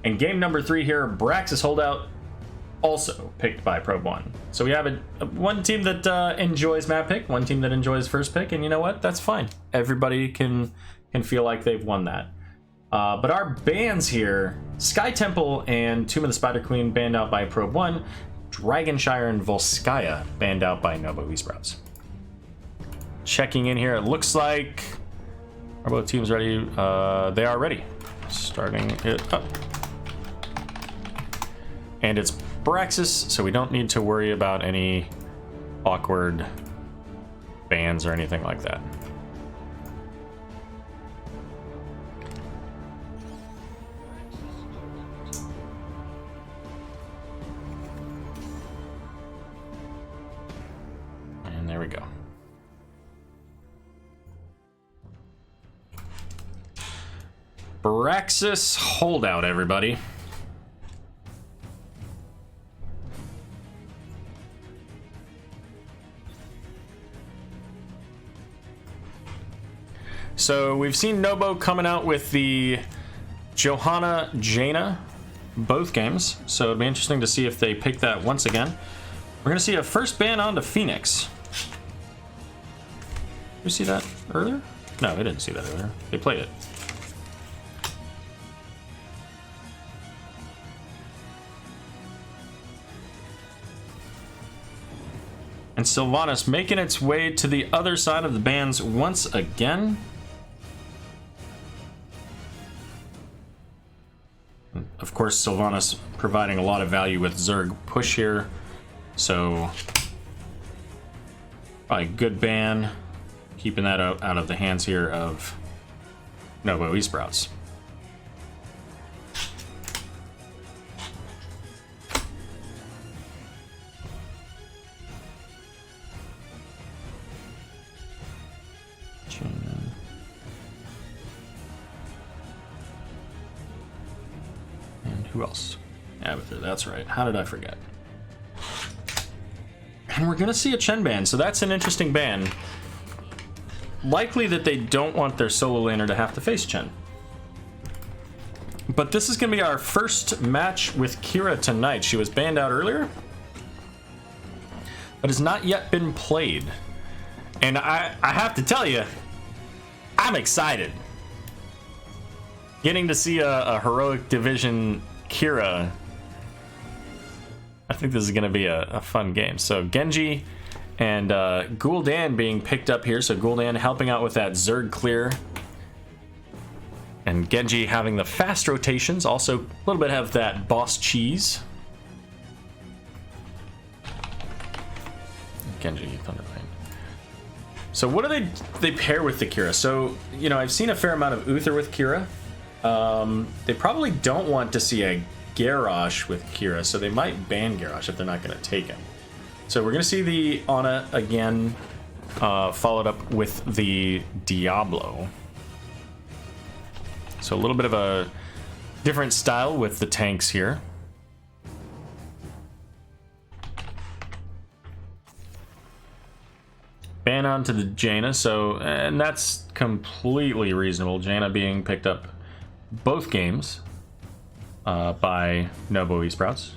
[SPEAKER 6] And game number 3 here, Braxis Holdout, also picked by Probe 1. So we have one team that enjoys map pick, one team that enjoys first pick, and you know what? That's fine. Everybody can feel like they've won that. But our bans here, Sky Temple and Tomb of the Spider Queen banned out by Probe 1, Dragonshire and Volskaya banned out by n0b0 eSprouts. Checking in here, it looks like, are both teams ready? They are ready. Starting it up. And it's Braxis, so we don't need to worry about any awkward bans or anything like that. And there we go. Braxis Holdout, everybody. So we've seen n0b0 coming out with the Johanna Jaina both games. So it'll be interesting to see if they pick that once again. We're going to see a first ban onto Phoenix. Did you see that earlier? No, they didn't see that earlier. They played it. And Sylvanas making its way to the other side of the bans once again. And of course, Sylvanas providing a lot of value with Zerg push here. So, probably good ban. Keeping that out of the hands here of n0b0 eSprouts. And who else? Abathur, that's right. How did I forget? And we're gonna see a Chen ban, so that's an interesting ban. Likely that they don't want their solo laner to have to face Chen. But this is gonna be our first match with Kira tonight. She was banned out earlier, but has not yet been played. And I have to tell you, I'm excited. Getting to see a heroic division Kira. I think this is going to be a fun game. So Genji and Gul'dan being picked up here. So Gul'dan helping out with that Zerg clear. And Genji having the fast rotations. Also a little bit of that boss cheese. Genji, Thunderblade. So what do they pair with the Kira? So, you know, I've seen a fair amount of Uther with Kira. They probably don't want to see a Garrosh with Kira, so they might ban Garrosh if they're not going to take him. So we're going to see the Ana again, followed up with the Diablo. So a little bit of a different style with the tanks here. Ban onto the Jaina, so, and that's completely reasonable. Jaina being picked up both games by n0b0 eSprouts.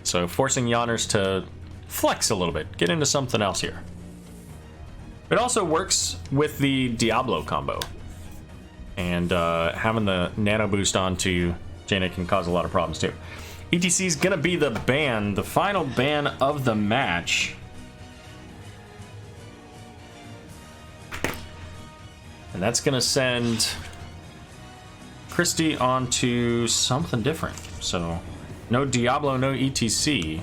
[SPEAKER 6] So forcing Yonners to flex a little bit, get into something else here. It also works with the Diablo combo. And having the nano boost onto Jaina can cause a lot of problems too. ETC is gonna be the ban, the final ban of the match. And that's going to send Christie on to something different. So, no Diablo, no ETC.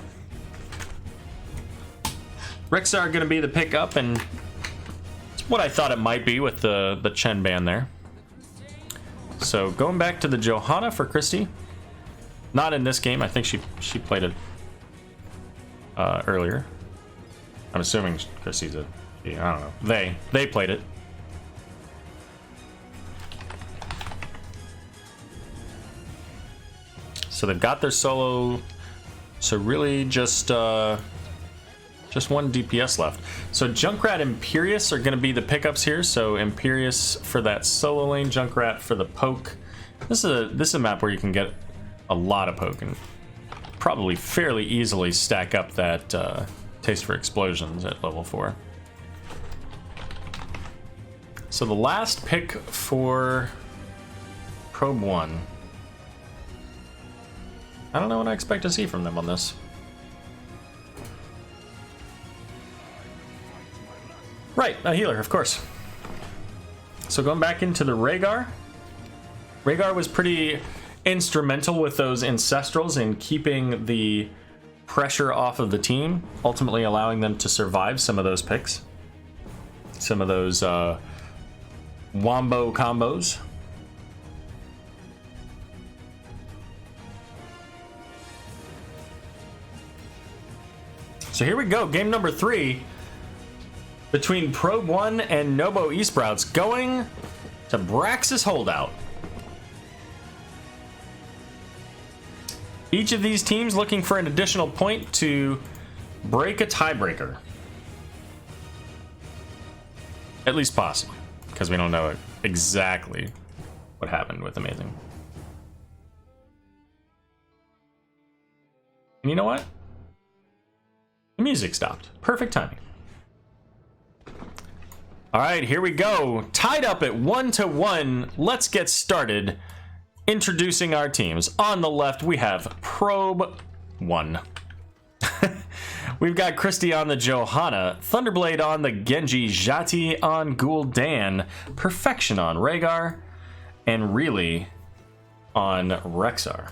[SPEAKER 6] Rexar going to be the pickup, and it's what I thought it might be with the Chen ban there. So, going back to the Johanna for Christie. Not in this game. I think she played it earlier. I'm assuming Christie's I don't know. They played it. So they've got their solo, so really just one DPS left. So Junkrat and Imperius are going to be the pickups here. So Imperius for that solo lane, Junkrat for the poke. This is a map where you can get a lot of poke and probably fairly easily stack up that taste for explosions at level 4. So the last pick for Probe 1. I don't know what I expect to see from them on this. Right, a healer, of course. So going back into the Rhaegar. Rhaegar was pretty instrumental with those Ancestrals in keeping the pressure off of the team, ultimately allowing them to survive some of those picks. Some of those wombo combos. So here we go, game number 3 between Probe 1 and n0b0 eSprouts going to Braxis Holdout. Each of these teams looking for an additional point to break a tiebreaker. At least possibly, because we don't know exactly what happened with Amazing. And you know what? The music stopped. Perfect timing. All right, here we go. Tied up at 1-1. Let's get started. Introducing our teams. On the left, we have Probe 1. We've got Christy on the Johanna, Thunderblade on the Genji, Jati on Gul'dan, Perfection on Rhaegar, and Really on Rexxar.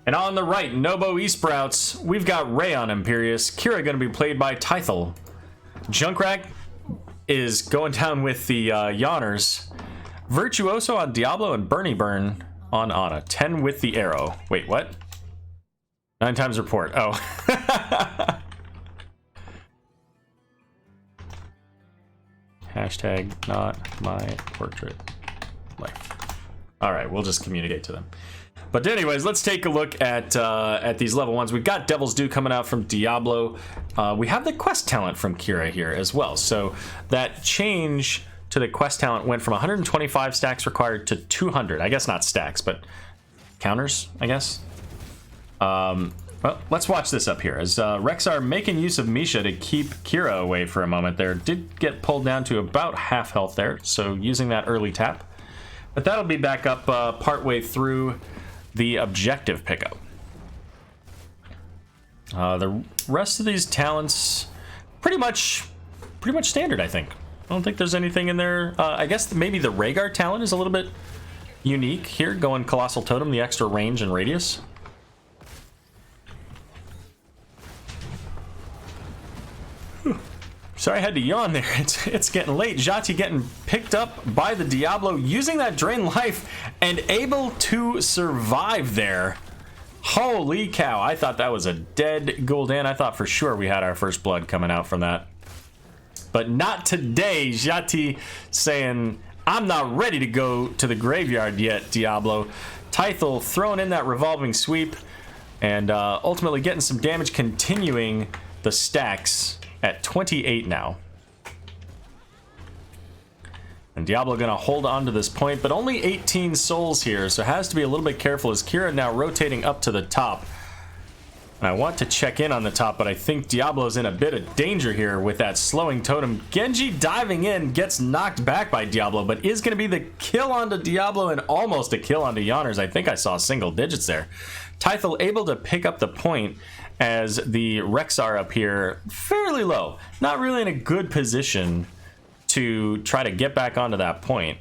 [SPEAKER 6] And on the right, n0b0 eSprouts, we've got Ray on Imperius, Kira going to be played by Tythel. Junkrat is going down with the Yawners, Virtuoso on Diablo, and Bernie Burn on Ana. 10 with the Aero. Wait, what? 9 times report. Oh. Hashtag not my portrait life. All right, we'll just communicate to them. But anyways, let's take a look at these level ones. We've got Devil's Due coming out from Diablo. We have the quest talent from Kira here as well. So that change to the quest talent went from 125 stacks required to 200. I guess not stacks, but counters, I guess. Well, let's watch this up here. As Rexxar making use of Misha to keep Kira away for a moment there. Did get pulled down to about half health there, so using that early tap. But that'll be back up partway through the objective pickup. The rest of these talents, pretty much standard, I think. I don't think there's anything in there. I guess maybe the Rhaegar talent is a little bit unique here, going Colossal Totem, the extra range and radius. Sorry I had to yawn there. It's getting late. Jati getting picked up by the Diablo, using that drain life and able to survive there. Holy cow, I thought that was a dead Gul'dan. I thought for sure we had our first blood coming out from that. But not today. Jati saying, I'm not ready to go to the graveyard yet, Diablo. Tythel throwing in that revolving sweep and ultimately getting some damage, continuing the stacks at 28 now. And Diablo gonna hold on to this point, but only 18 souls here, so has to be a little bit careful as Kira now rotating up to the top. And I want to check in on the top, but I think Diablo's in a bit of danger here with that slowing totem. Genji diving in, gets knocked back by Diablo, but is gonna be the kill onto Diablo and almost a kill onto Yawners. I think I saw single digits there. Tythel able to pick up the point as the Rexxar up here fairly low. Not really in a good position to try to get back onto that point.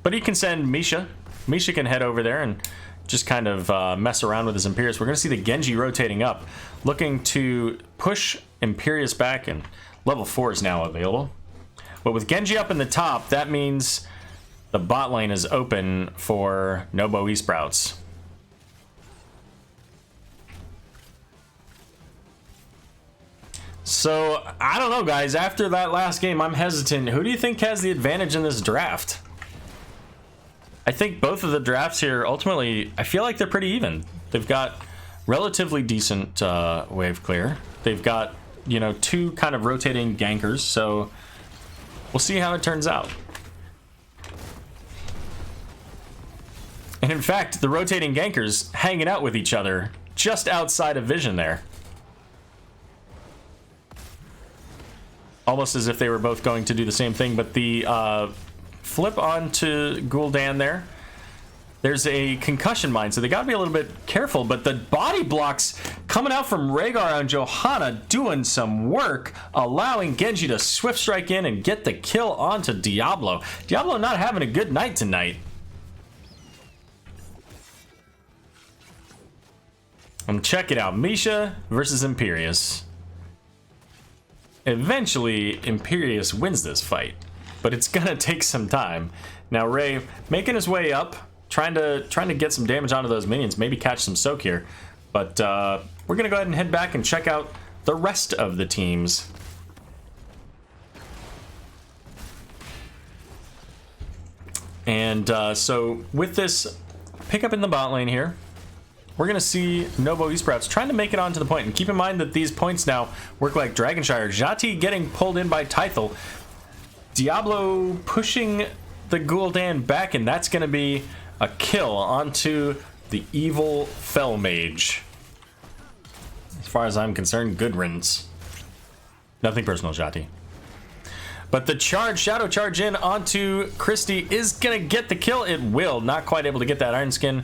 [SPEAKER 6] But he can send Misha. Misha can head over there and just kind of mess around with his Imperius. We're going to see the Genji rotating up, looking to push Imperius back, and level 4 is now available. But with Genji up in the top, that means the bot lane is open for n0b0 eSprouts. So, I don't know, guys. After that last game, I'm hesitant. Who do you think has the advantage in this draft? I think both of the drafts here, ultimately, I feel like they're pretty even. They've got relatively decent wave clear. They've got, you know, 2 kind of rotating gankers, so we'll see how it turns out. And in fact, the rotating gankers hanging out with each other just outside of vision there. Almost as if they were both going to do the same thing, but the flip onto Gul'dan there. There's a concussion mine, so they gotta be a little bit careful, but the body blocks coming out from Rhaegar on Johanna doing some work, allowing Genji to swift strike in and get the kill onto Diablo. Diablo not having a good night tonight. Check it out. Misha versus Imperius. Eventually, Imperius wins this fight, but it's gonna take some time. Now Ray making his way up, trying to get some damage onto those minions, maybe catch some soak here. But we're gonna go ahead and head back and check out the rest of the teams. And so with this pickup in the bot lane here, we're going to see n0b0 eSprouts trying to make it onto the point. And keep in mind that these points now work like Dragonshire. Jati getting pulled in by Tythel. Diablo pushing the Gul'dan back, and that's going to be a kill onto the evil Fell Mage. As far as I'm concerned, good riddance. Nothing personal, Jati. But the charge, shadow charge in onto Christie is going to get the kill. It will. Not quite able to get that Iron Skin.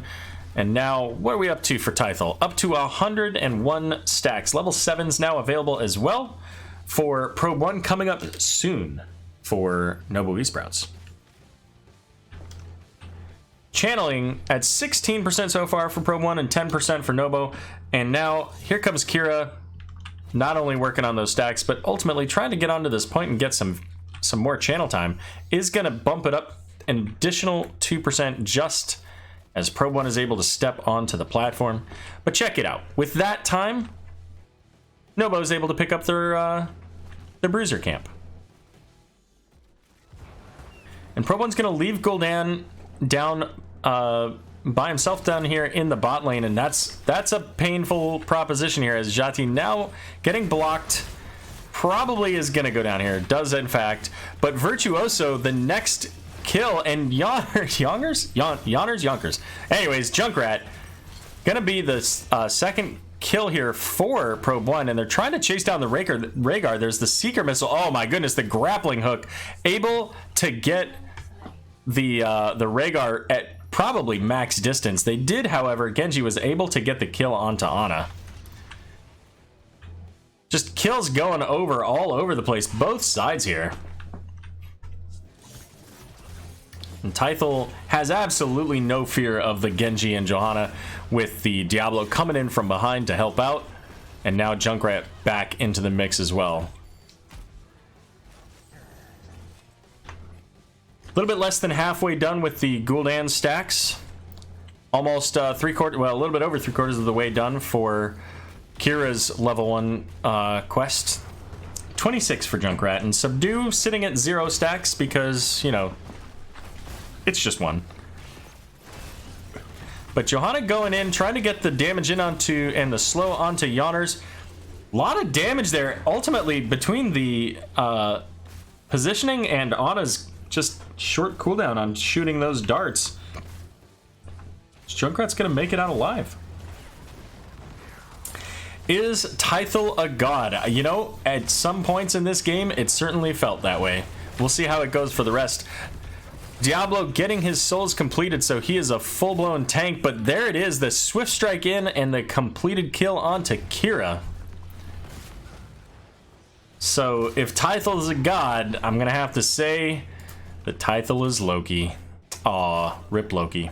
[SPEAKER 6] And now, what are we up to for Tythel? Up to 101 stacks. Level 7's now available as well for Probe 1 coming up soon for n0b0 eSprouts. Channeling at 16% so far for Probe 1 and 10% for n0b0. And now, here comes Kira, not only working on those stacks, but ultimately trying to get onto this point and get some more channel time, is going to bump it up an additional 2% just as Probe 1 is able to step onto the platform. But check it out. With that time, n0b0 is able to pick up their bruiser camp. And Probe 1's going to leave Gul'dan down by himself down here in the bot lane, and that's a painful proposition here, as Jati now getting blocked. Probably is going to go down here. Does, in fact. But Virtuoso, the next kill, and Yonkers? Anyways, Junkrat, going to be the second kill here for Probe 1, and they're trying to chase down the Rhaegar. There's the Seeker Missile. Oh my goodness, the grappling hook. Able to get the Rhaegar at probably max distance. They did, however, Genji was able to get the kill onto Ana. Just kills going over all over the place, both sides here. And Tythel has absolutely no fear of the Genji and Johanna, with the Diablo coming in from behind to help out. And now Junkrat back into the mix as well. A little bit less than halfway done with the Gul'dan stacks. Almost well, a little bit over 3/4 of the way done for Kira's level 1 quest. 26 for Junkrat, and Subdue sitting at 0 stacks because, you know, it's just 1. But Johanna going in, trying to get the damage in onto, and the slow onto Yoners. A lot of damage there. Ultimately, between the positioning and Ana's just short cooldown on shooting those darts, Junkrat's gonna make it out alive. Is Tythel a god? You know, at some points in this game, it certainly felt that way. We'll see how it goes for the rest. Diablo getting his souls completed, so he is a full-blown tank, but there it is, the swift strike in and the completed kill onto Kira. So if Tythel is a god, I'm gonna have to say that Tythel is Loki. Aw, rip Loki.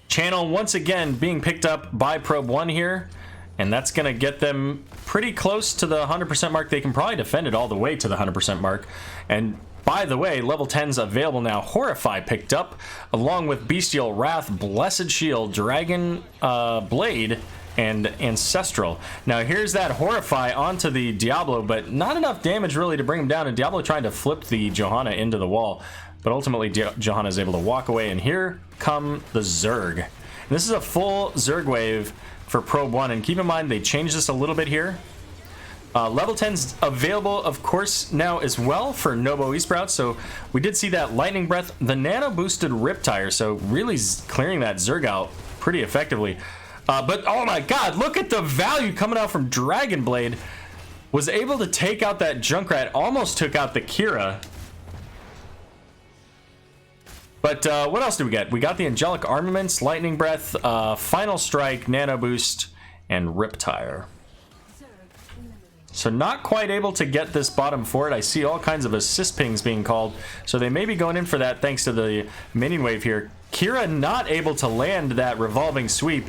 [SPEAKER 6] Channel once again being picked up by Probe 1 here, and that's going to get them pretty close to the 100% mark. They can probably defend it all the way to the 100% mark. And by the way, level 10's available now. Horrify picked up, along with Bestial Wrath, Blessed Shield, Dragon Blade, and Ancestral. Now here's that Horrify onto the Diablo, but not enough damage really to bring him down, and Diablo trying to flip the Johanna into the wall. But ultimately, Johanna is able to walk away, and here come the Zerg. And this is a full Zerg wave for Probe 1, and keep in mind, they changed this a little bit here. Level 10's available, of course, now as well for n0b0 eSprouts, so we did see that Lightning Breath, the nano-boosted Riptire, so really clearing that Zerg out pretty effectively. But, oh my god, look at the value coming out from Dragon Blade. Was able to take out that Junkrat, almost took out the Kira. But what else do we get? We got the Angelic Armaments, Lightning Breath, Final Strike, Nano Boost, and Riptire. So not quite able to get this bottom fort. I see all kinds of assist pings being called, so they may be going in for that thanks to the minion wave here. Kira not able to land that revolving sweep,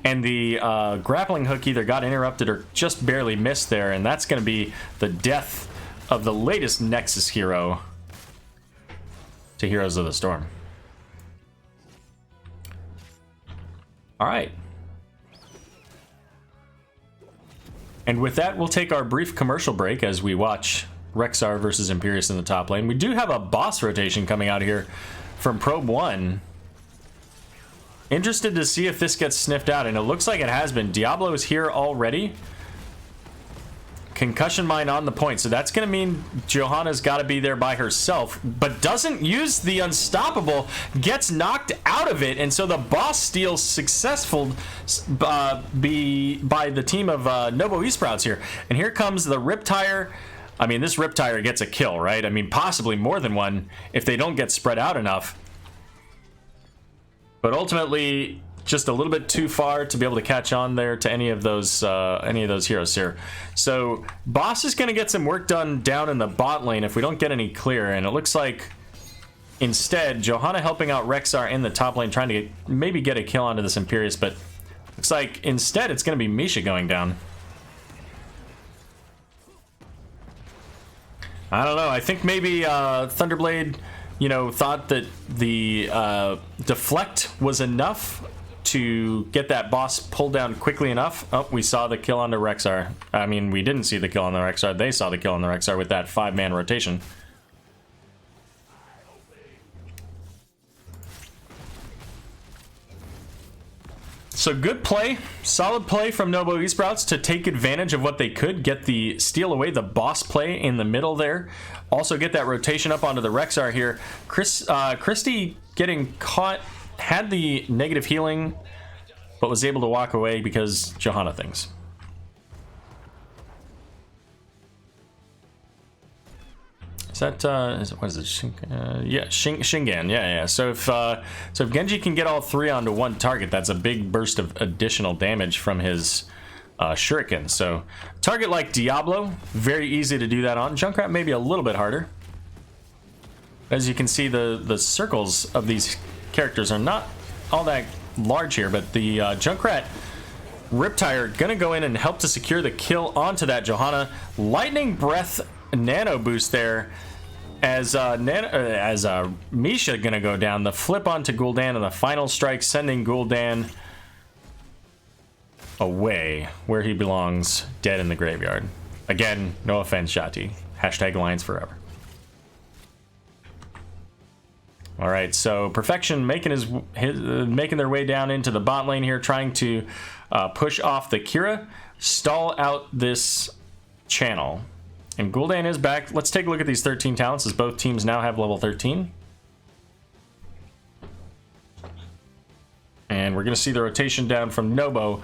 [SPEAKER 6] and the grappling hook either got interrupted or just barely missed there, and that's going to be the death of the latest Nexus hero to Heroes of the Storm. All right. And with that, we'll take our brief commercial break as we watch Rexxar versus Imperius in the top lane. We do have a boss rotation coming out here from Probe 1. Interested to see if this gets sniffed out, and it looks like it has been. Diablo is here already. Concussion mine on the point, so that's going to mean Johanna's got to be there by herself, but doesn't use the unstoppable, gets knocked out of it, and so the boss steals successful by the team of n0b0 eSprouts here. And here comes the Riptire. I mean, this Riptire gets a kill, right? I mean, possibly more than one if they don't get spread out enough. But ultimately, just a little bit too far to be able to catch on there to any of those heroes here. So boss is going to get some work done down in the bot lane if we don't get any clear, and it looks like instead Johanna helping out Rexxar in the top lane, trying to maybe get a kill onto this Imperius, but looks like instead it's going to be Misha going down. I don't know. I think maybe Thunderblade, thought that the deflect was enough to get that boss pulled down quickly enough. Oh, we saw the kill on the Rexxar. I mean, we didn't see the kill on the Rexxar. They saw the kill on the Rexxar with that 5-man rotation. So good play, solid play from n0b0 eSprouts to take advantage of what they could, steal away the boss play in the middle there. Also get that rotation up onto the Rexxar here. Christie getting caught, had the negative healing, but was able to walk away because Johanna things. Is that what is it? Yeah, Shingan. Yeah. So if Genji can get all three onto one target, that's a big burst of additional damage from his shuriken. So target like Diablo, very easy to do that on. Junkrat maybe a little bit harder. As you can see, the circles of these characters are not all that large here, but the Junkrat Riptire gonna go in and help to secure the kill onto that Johanna. Lightning Breath nano boost there as Misha gonna go down. The flip onto Gul'dan and the final strike, sending Gul'dan away where he belongs, dead in the graveyard. Again, no offense, Shati. Hashtag Alliance forever. All right, so Perfection making making their way down into the bot lane here, trying to push off the Kira, stall out this channel. And Gul'dan is back. Let's take a look at these 13 talents, as both teams now have level 13. And we're going to see the rotation down from n0b0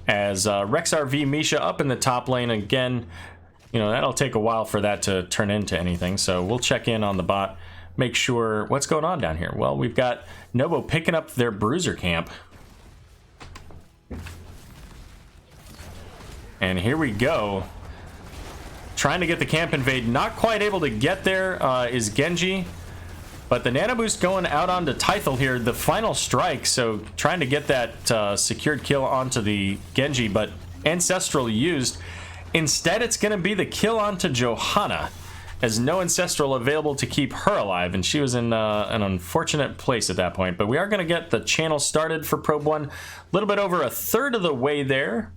[SPEAKER 6] as Rexxar v Misha up in the top lane. Again, that'll take a while for that to turn into anything. So we'll check in on the bot, make sure what's going on down here. Well, we've got n0b0 picking up their bruiser camp. And here we go. Trying to get the camp invade, not quite able to get there is Genji, but the nano boost going out onto Tythel here, the final strike, so trying to get that secured kill onto the Genji, but Ancestral used. Instead, it's going to be the kill onto Johanna, as no Ancestral available to keep her alive, and she was in an unfortunate place at that point. But we are going to get the channel started for Probe 1, a little bit over a third of the way there,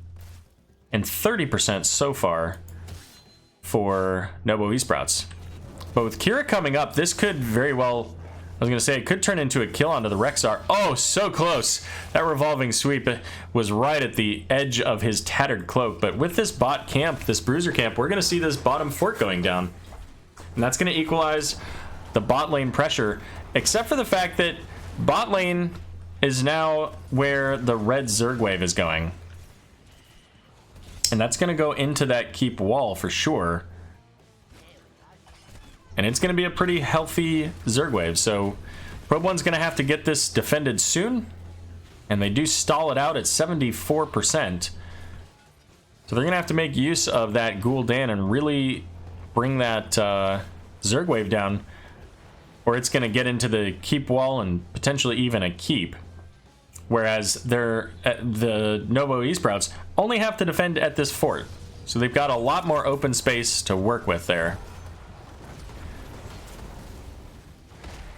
[SPEAKER 6] and 30% so far for n0b0 eSprouts. But with Kira coming up, this could very well, I was going to say, it could turn into a kill onto the Rexxar. Oh, so close. That revolving sweep was right at the edge of his tattered cloak. But with this bot camp, this bruiser camp, we're going to see this bottom fort going down. And that's going to equalize the bot lane pressure, except for the fact that bot lane is now where the red Zerg wave is going. And that's going to go into that keep wall for sure. And it's going to be a pretty healthy Zerg wave. So Probe 1's going to have to get this defended soon. And they do stall it out at 74%. So they're going to have to make use of that Gul'dan and really bring that Zerg wave down. Or it's going to get into the keep wall and potentially even a keep. Whereas the n0b0 eSprouts only have to defend at this fort. So they've got a lot more open space to work with there.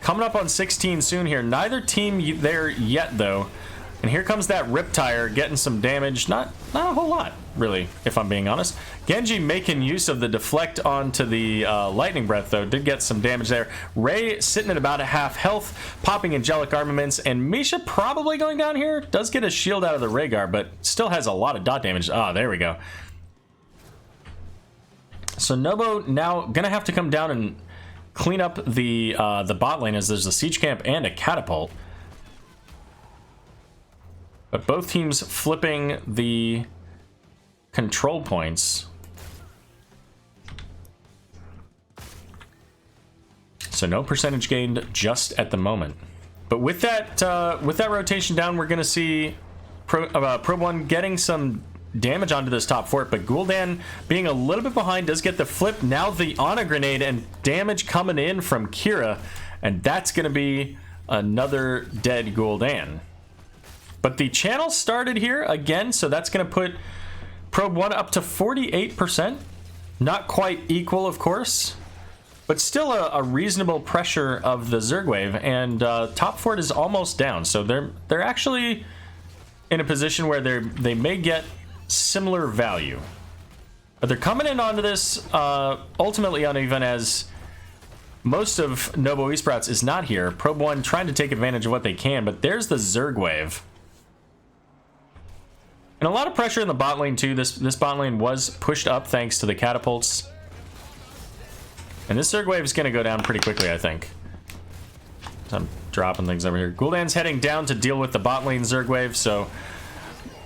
[SPEAKER 6] Coming up on 16 soon here. Neither team there yet, though. And here comes that Riptire getting some damage. Not a whole lot, really, if I'm being honest. Genji making use of the deflect onto the Lightning Breath, though, did get some damage there. Ray sitting at about a half health, popping Angelic Armaments, and Misha probably going down here. Does get a shield out of the Rhaegar, but still has a lot of dot damage. Ah, there we go. So n0b0 now gonna have to come down and clean up the bot lane, as there's a siege camp and a catapult. But both teams flipping the control points. So no percentage gained just at the moment. But with that rotation down, we're going to see Probe 1 getting some damage onto this top fort. But Gul'dan being a little bit behind does get the flip. Now the Ana Grenade and damage coming in from Kira. And that's going to be another dead Gul'dan. But the channel started here again, so that's going to put Probe 1 up to 48%. Not quite equal, of course, but still a reasonable pressure of the Zerg wave. And top fort is almost down, so they're actually in a position where they may get similar value. But they're coming in onto this ultimately uneven, as most of n0b0 eSprouts is not here. Probe 1 trying to take advantage of what they can, but there's the Zerg wave. And a lot of pressure in the bot lane too. This bot lane was pushed up thanks to the catapults. And this Zerg wave is going to go down pretty quickly, I think. I'm dropping things over here. Gul'dan's heading down to deal with the bot lane Zerg wave, so...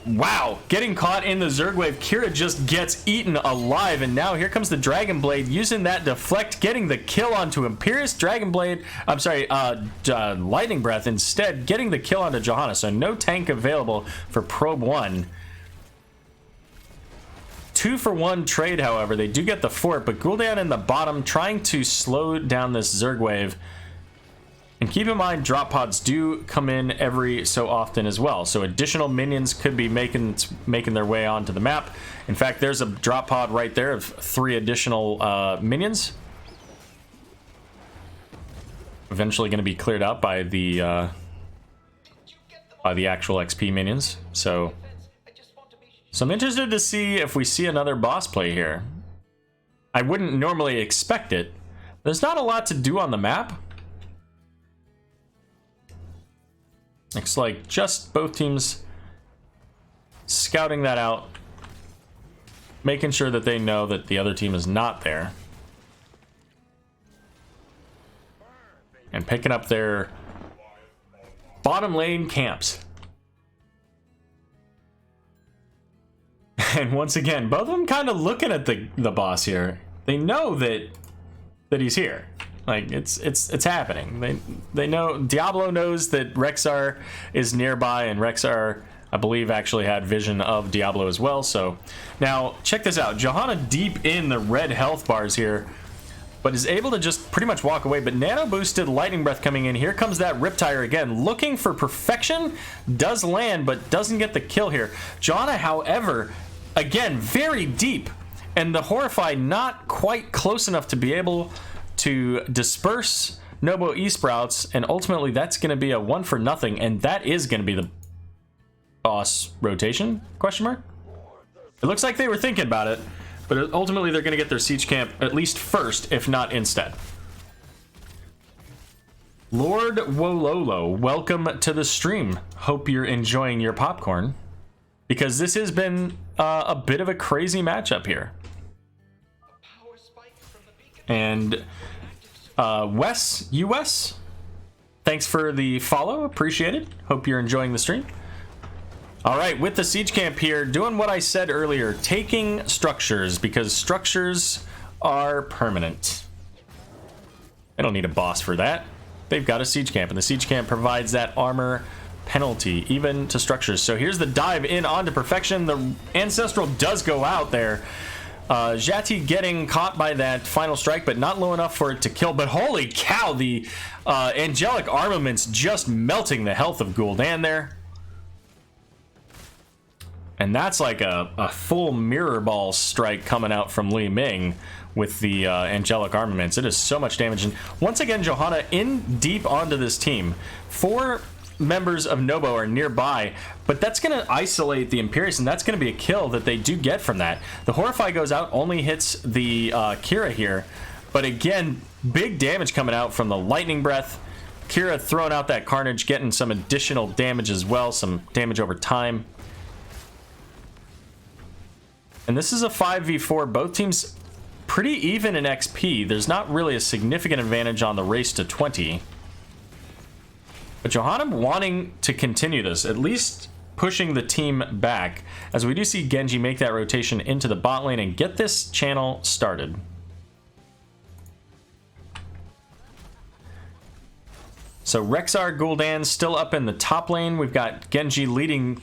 [SPEAKER 6] Wow, getting caught in the Zerg wave. Kira just gets eaten alive, and now here comes the Dragon Blade, using that deflect, getting the kill onto Imperius. Dragon Blade, I'm sorry, Lightning Breath instead, getting the kill onto Johanna, so no tank available for Probe 1. 2-for-1 trade, however. They do get the fort, but Gul'dan in the bottom trying to slow down this Zerg wave. And keep in mind, drop pods do come in every so often as well, so additional minions could be making their way onto the map. In fact, there's a drop pod right there of 3 additional minions. Eventually going to be cleared out by the actual XP minions. So I'm interested to see if we see another boss play here. I wouldn't normally expect it. There's not a lot to do on the map. Looks like just both teams scouting that out, making sure that they know that the other team is not there, and picking up their bottom lane camps. And once again, both of them kind of looking at the boss here. They know that he's here. Like, it's happening. They know, Diablo knows that Rexxar is nearby, and Rexxar, I believe, actually had vision of Diablo as well. So now check this out. Johanna deep in the red health bars here, but is able to just pretty much walk away. But nano boosted Lightning Breath coming in. Here comes that Riptire again, looking for perfection. Does land, but doesn't get the kill here. Johanna, however, again, very deep, and the Horrify not quite close enough to be able to disperse n0b0 eSprouts, and ultimately that's going to be a 1-for-0, and that is going to be the boss rotation, question mark? It looks like they were thinking about it, but ultimately they're going to get their siege camp at least first, if not instead. Lord Wololo, welcome to the stream. Hope you're enjoying your popcorn, because this has been a bit of a crazy matchup here. And Wes, US, thanks for the follow, appreciate it. Hope you're enjoying the stream. All right, with the siege camp here, doing what I said earlier, taking structures, because structures are permanent. They don't need a boss for that. They've got a siege camp, and the siege camp provides that armor penalty even to structures. So here's the dive in onto perfection. The ancestral does go out there. Jati getting caught by that final strike, but not low enough for it to kill. But holy cow, the angelic armaments just melting the health of Gul'dan there. And that's like a full mirror ball strike coming out from Li Ming with the angelic armaments. It is so much damage. And once again, Johanna in deep onto this team. For members of n0b0 are nearby, but that's going to isolate the Imperius, and that's going to be a kill that they do get from that. The Horrify goes out, only hits the Kira here, but again, big damage coming out from the Lightning Breath. Kira throwing out that Carnage, getting some additional damage as well, some damage over time. And this is a 5v4, both teams pretty even in XP. There's not really a significant advantage on the race to 20. But Johanna wanting to continue this, at least pushing the team back, as we do see Genji make that rotation into the bot lane and get this channel started. So Rexxar Gul'dan still up in the top lane. We've got Genji leading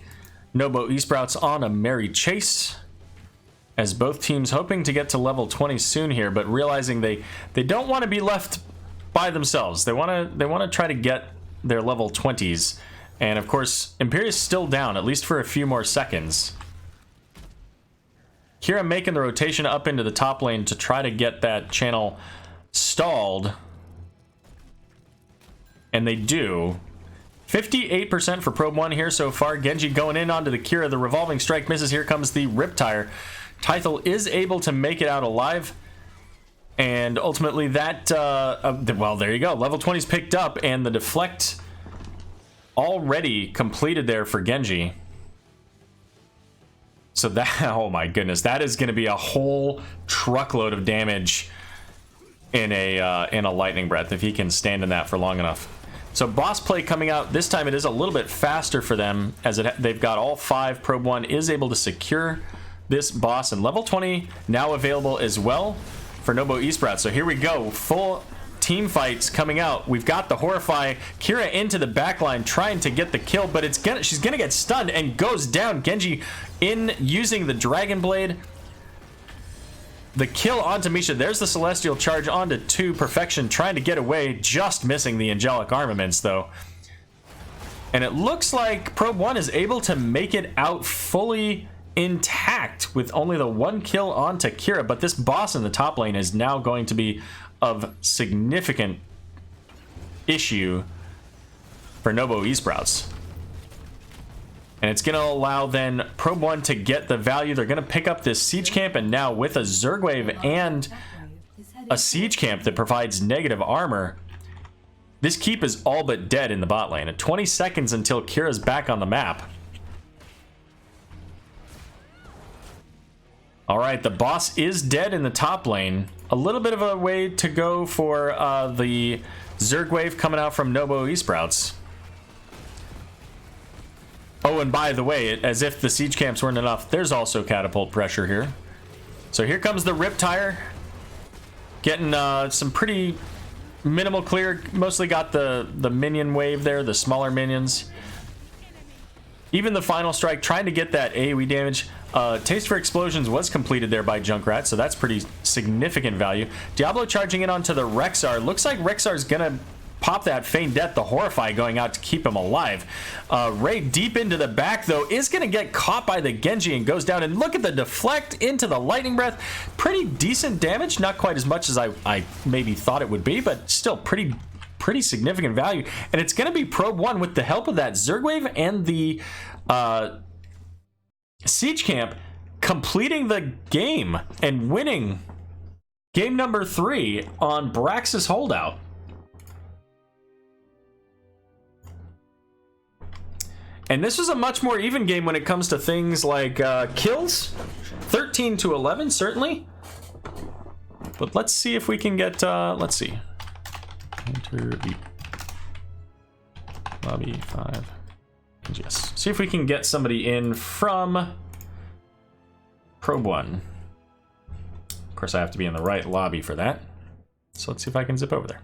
[SPEAKER 6] n0b0 eSprouts on a merry chase, as both teams hoping to get to level 20 soon here, but realizing they don't want to be left by themselves. They want to try to get their level 20s. And of course, Imperius still down, at least for a few more seconds. Kira making the rotation up into the top lane to try to get that channel stalled. And they do. 58% for Probe 1 here so far. Genji going in onto the Kira. The revolving strike misses. Here comes the Riptire. Tythel is able to make it out alive, and ultimately that, well, there you go. Level 20's picked up, and the deflect already completed there for Genji. So that, oh my goodness, that is going to be a whole truckload of damage in a Lightning Breath if he can stand in that for long enough. So boss play coming out. This time it is a little bit faster for them, as they've got all 5. Probe 1 is able to secure this boss, and level 20 now available as well for n0b0 eSprouts. So here we go, full team fights coming out. We've got the Horrify, Kira into the backline trying to get the kill, but she's gonna get stunned and goes down. Genji in using the Dragon Blade. The kill onto Misha. There's the Celestial Charge onto 2 Perfection, trying to get away, just missing the Angelic Armaments though. And it looks like Probe 1 is able to make it out fully intact with only the 1 kill onto Kira, but this boss in the top lane is now going to be of significant issue for n0b0 eSprouts. And it's going to allow then Probe 1 to get the value. They're going to pick up this Siege Camp, and now with a Zerg Wave and a Siege Camp that provides negative armor, this keep is all but dead in the bot lane. At 20 seconds until Kira's back on the map. All right, the boss is dead in the top lane. A little bit of a way to go for the Zerg Wave coming out from n0b0 eSprouts. Oh, and by the way, as if the siege camps weren't enough, there's also catapult pressure here. So here comes the Riptire. Getting some pretty minimal clear. Mostly got the minion wave there, the smaller minions. Even the final strike, trying to get that AoE damage. Taste for Explosions was completed there by Junkrat, so that's pretty significant value. Diablo charging in onto the Rexxar. Looks like Rexxar's gonna pop that Feigned Death, the Horrify going out to keep him alive. Ray deep into the back, though, is gonna get caught by the Genji and goes down. And look at the deflect into the Lightning Breath. Pretty decent damage, not quite as much as I maybe thought it would be, but still pretty significant value. And it's gonna be Probe 1 with the help of that Zerg Wave and the Siege Camp completing the game and winning game number 3 on Brax's Holdout. And this was a much more even game when it comes to things like kills. 13 to 11, certainly. But let's see if we can get, let's see. Enter the lobby 5. NGS. See if we can get somebody in from Probe 1. Of course, I have to be in the right lobby for that. So let's see if I can zip over there.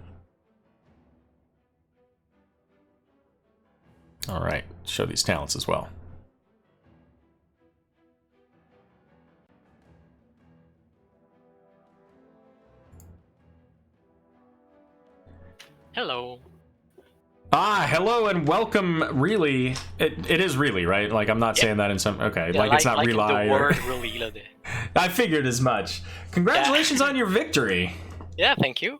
[SPEAKER 6] All right, show these talents as well.
[SPEAKER 4] Hello.
[SPEAKER 6] Ah, hello and welcome, really. It is really, right? Like, I'm not saying that in some... Okay,
[SPEAKER 4] Yeah,
[SPEAKER 6] like it's not
[SPEAKER 4] like
[SPEAKER 6] rely
[SPEAKER 4] the
[SPEAKER 6] or...
[SPEAKER 4] word really there.
[SPEAKER 6] I figured as much. Congratulations on your victory.
[SPEAKER 4] Yeah, thank you.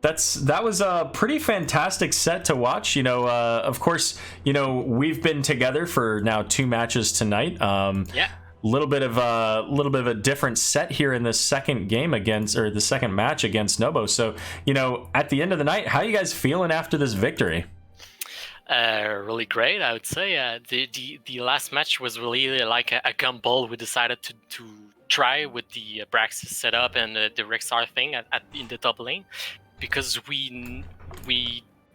[SPEAKER 6] That was a pretty fantastic set to watch. Of course, we've been together for now 2 matches tonight.
[SPEAKER 4] Yeah.
[SPEAKER 6] Little bit of a different set here in the second game the second match against n0b0. So, at the end of the night, how are you guys feeling after this victory?
[SPEAKER 4] Really great, I would say. The last match was really like a gumball. We decided to try with the Braxis setup and the Rexar thing in the top lane, because we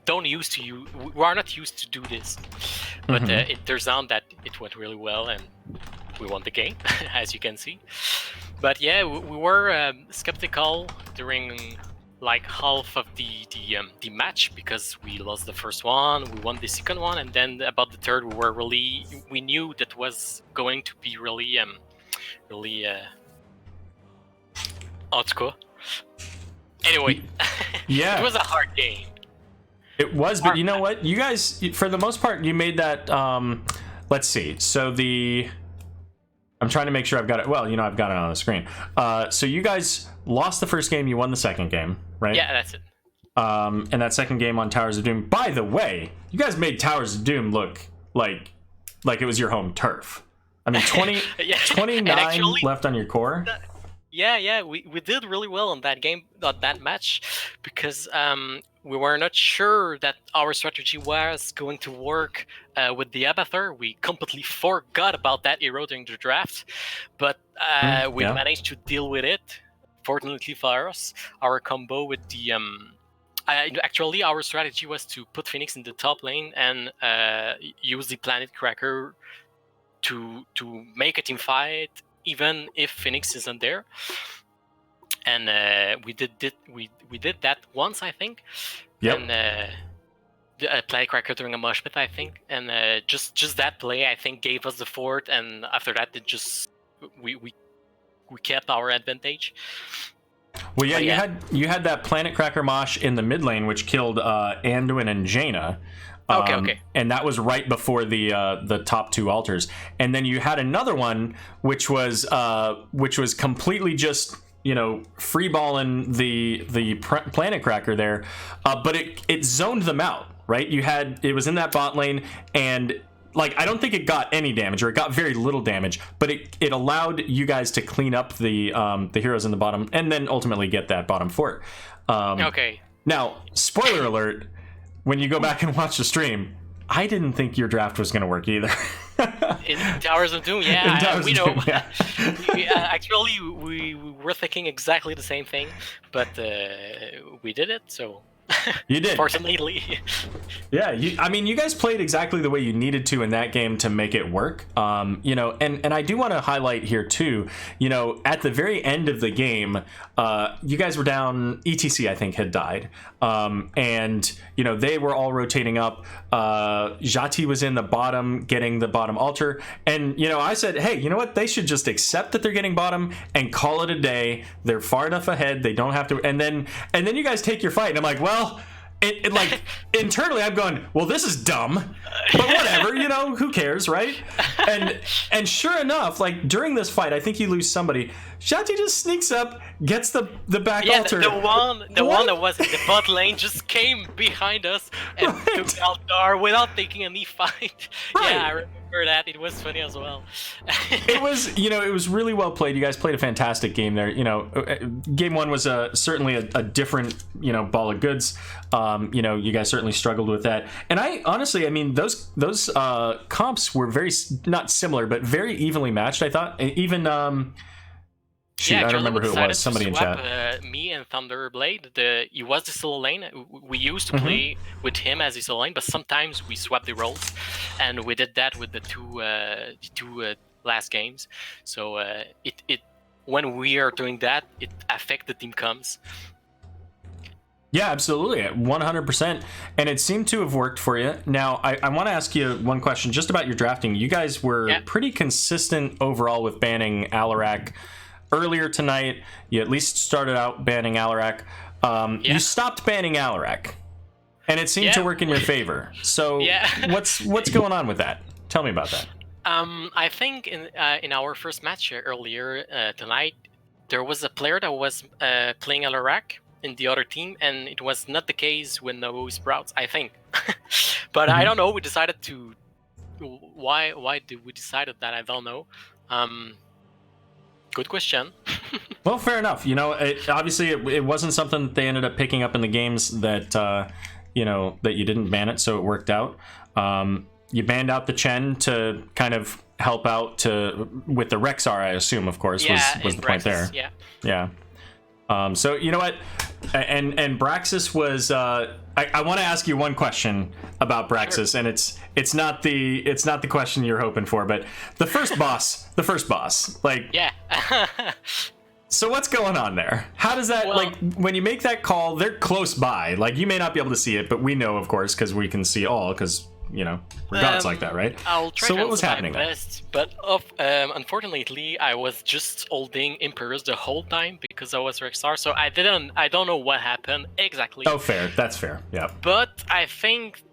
[SPEAKER 4] are not used to do this. But it turns out that it went really well, and we won the game, as you can see. But yeah, we were skeptical during like half of the match, because we lost the first one, we won the second one, and then about the third we knew that was going to be really hardcore. Anyway,
[SPEAKER 6] yeah,
[SPEAKER 4] it was a hard game.
[SPEAKER 6] It was, but you know what? You guys, for the most part, you made that. Let's see. So I'm trying to make sure I've got it. Well, I've got it on the screen. So you guys lost the first game, you won the second game, right?
[SPEAKER 4] Yeah, that's it.
[SPEAKER 6] And that second game on Towers of Doom. By the way, you guys made Towers of Doom look like it was your home turf. I mean, 29
[SPEAKER 4] actually,
[SPEAKER 6] left on your core.
[SPEAKER 4] Yeah, we did really well on that game, on that match, because we were not sure that our strategy was going to work with the Abathur. We completely forgot about that hero during the draft, but we managed to deal with it. Fortunately for us, our combo with the actually our strategy was to put Phoenix in the top lane and use the Planet Cracker to make a team fight, even if Phoenix isn't there. And we did that once, I think.
[SPEAKER 6] Yep.
[SPEAKER 4] And the Planet Cracker during a mosh pit, I think. And just that play, I think, gave us the fort. And after that, we kept our advantage.
[SPEAKER 6] Well, yeah, you had that Planet Cracker mosh in the mid lane, which killed Anduin and Jaina.
[SPEAKER 4] Okay.
[SPEAKER 6] And that was right before the top 2 altars. And then you had another one, which was completely just freeballing the Planet Cracker there, but it zoned them out, right? It was in that bot lane, and I don't think it got any damage, or it got very little damage, but it allowed you guys to clean up the heroes in the bottom, and then ultimately get that bottom fort.
[SPEAKER 4] Okay.
[SPEAKER 6] Now, spoiler alert. When you go back and watch the stream, I didn't think your draft was going to work either.
[SPEAKER 4] In Towers of Doom, yeah, we know.
[SPEAKER 6] Doom, yeah.
[SPEAKER 4] Actually, we were thinking exactly the same thing, but we did it, so...
[SPEAKER 6] You did.
[SPEAKER 4] Fortunately.
[SPEAKER 6] Yeah, you guys played exactly the way you needed to in that game to make it work. And I do want to highlight here too, at the very end of the game, you guys were down, ETC I think had died. And they were all rotating up. Jati was in the bottom, getting the bottom altar. And I said, hey, you know what? They should just accept that they're getting bottom and call it a day. They're far enough ahead. They don't have to. And then you guys take your fight. And I'm like, well, it like internally I'm going, well, this is dumb, but whatever, who cares, right? And sure enough, during this fight, I think you lose somebody. Jati just sneaks up, gets the back altar.
[SPEAKER 4] The one that was in the bot lane just came behind us and took the altar without taking any fight.
[SPEAKER 6] Right.
[SPEAKER 4] Yeah, I remember that. It was funny as well.
[SPEAKER 6] It was really well played. You guys played a fantastic game there. Game 1 was certainly a different ball of goods. You guys certainly struggled with that. And I honestly, those comps were very, not similar, but very evenly matched, I thought. Even I don't remember who it was. Somebody in chat.
[SPEAKER 4] Me and Thunderblade. He was the solo lane. We used to play with him as the solo lane, but sometimes we swapped the roles, and we did that with the two last games. So it when we are doing that, it affects the team comms.
[SPEAKER 6] Yeah, absolutely, 100%. And it seemed to have worked for you. Now, I want to ask you one question just about your drafting. You guys were pretty consistent overall with banning Alarak. Earlier tonight, you at least started out banning Alarak. You stopped banning Alarak, and it seemed to work in your favor. So what's going on with that? Tell me about that.
[SPEAKER 4] I think in our first match earlier tonight, there was a player that was playing Alarak, in the other team, and it was not the case with no eSprouts, I think. But I don't know. We decided to. Why did we decided that? I don't know. Good question.
[SPEAKER 6] Well, fair enough. You know, obviously it wasn't something that they ended up picking up in the games that you know, that you didn't ban it, so it worked out. You banned out the Chen to kind of help out with the Rexar, I assume, of course, was the point there. Yeah. So you know what, and Braxis was. I want to ask you one question about Braxis,
[SPEAKER 4] Sure.
[SPEAKER 6] and it's not the question you're hoping for, but the first boss, like.
[SPEAKER 4] Yeah.
[SPEAKER 6] So what's going on there? How does that,
[SPEAKER 4] Well,
[SPEAKER 6] like, when you make that call, they're close by. Like, you may not be able to see it, but we know, of course, because we can see all, because, you know, we're gods like that, right?
[SPEAKER 4] I'll try
[SPEAKER 6] So
[SPEAKER 4] to
[SPEAKER 6] what was
[SPEAKER 4] answer
[SPEAKER 6] happening
[SPEAKER 4] my
[SPEAKER 6] there?
[SPEAKER 4] best, but unfortunately, I was just holding Imperius the whole time because I was Rexar, so I don't know what happened exactly.
[SPEAKER 6] Oh, fair. That's fair. Yeah.
[SPEAKER 4] But I think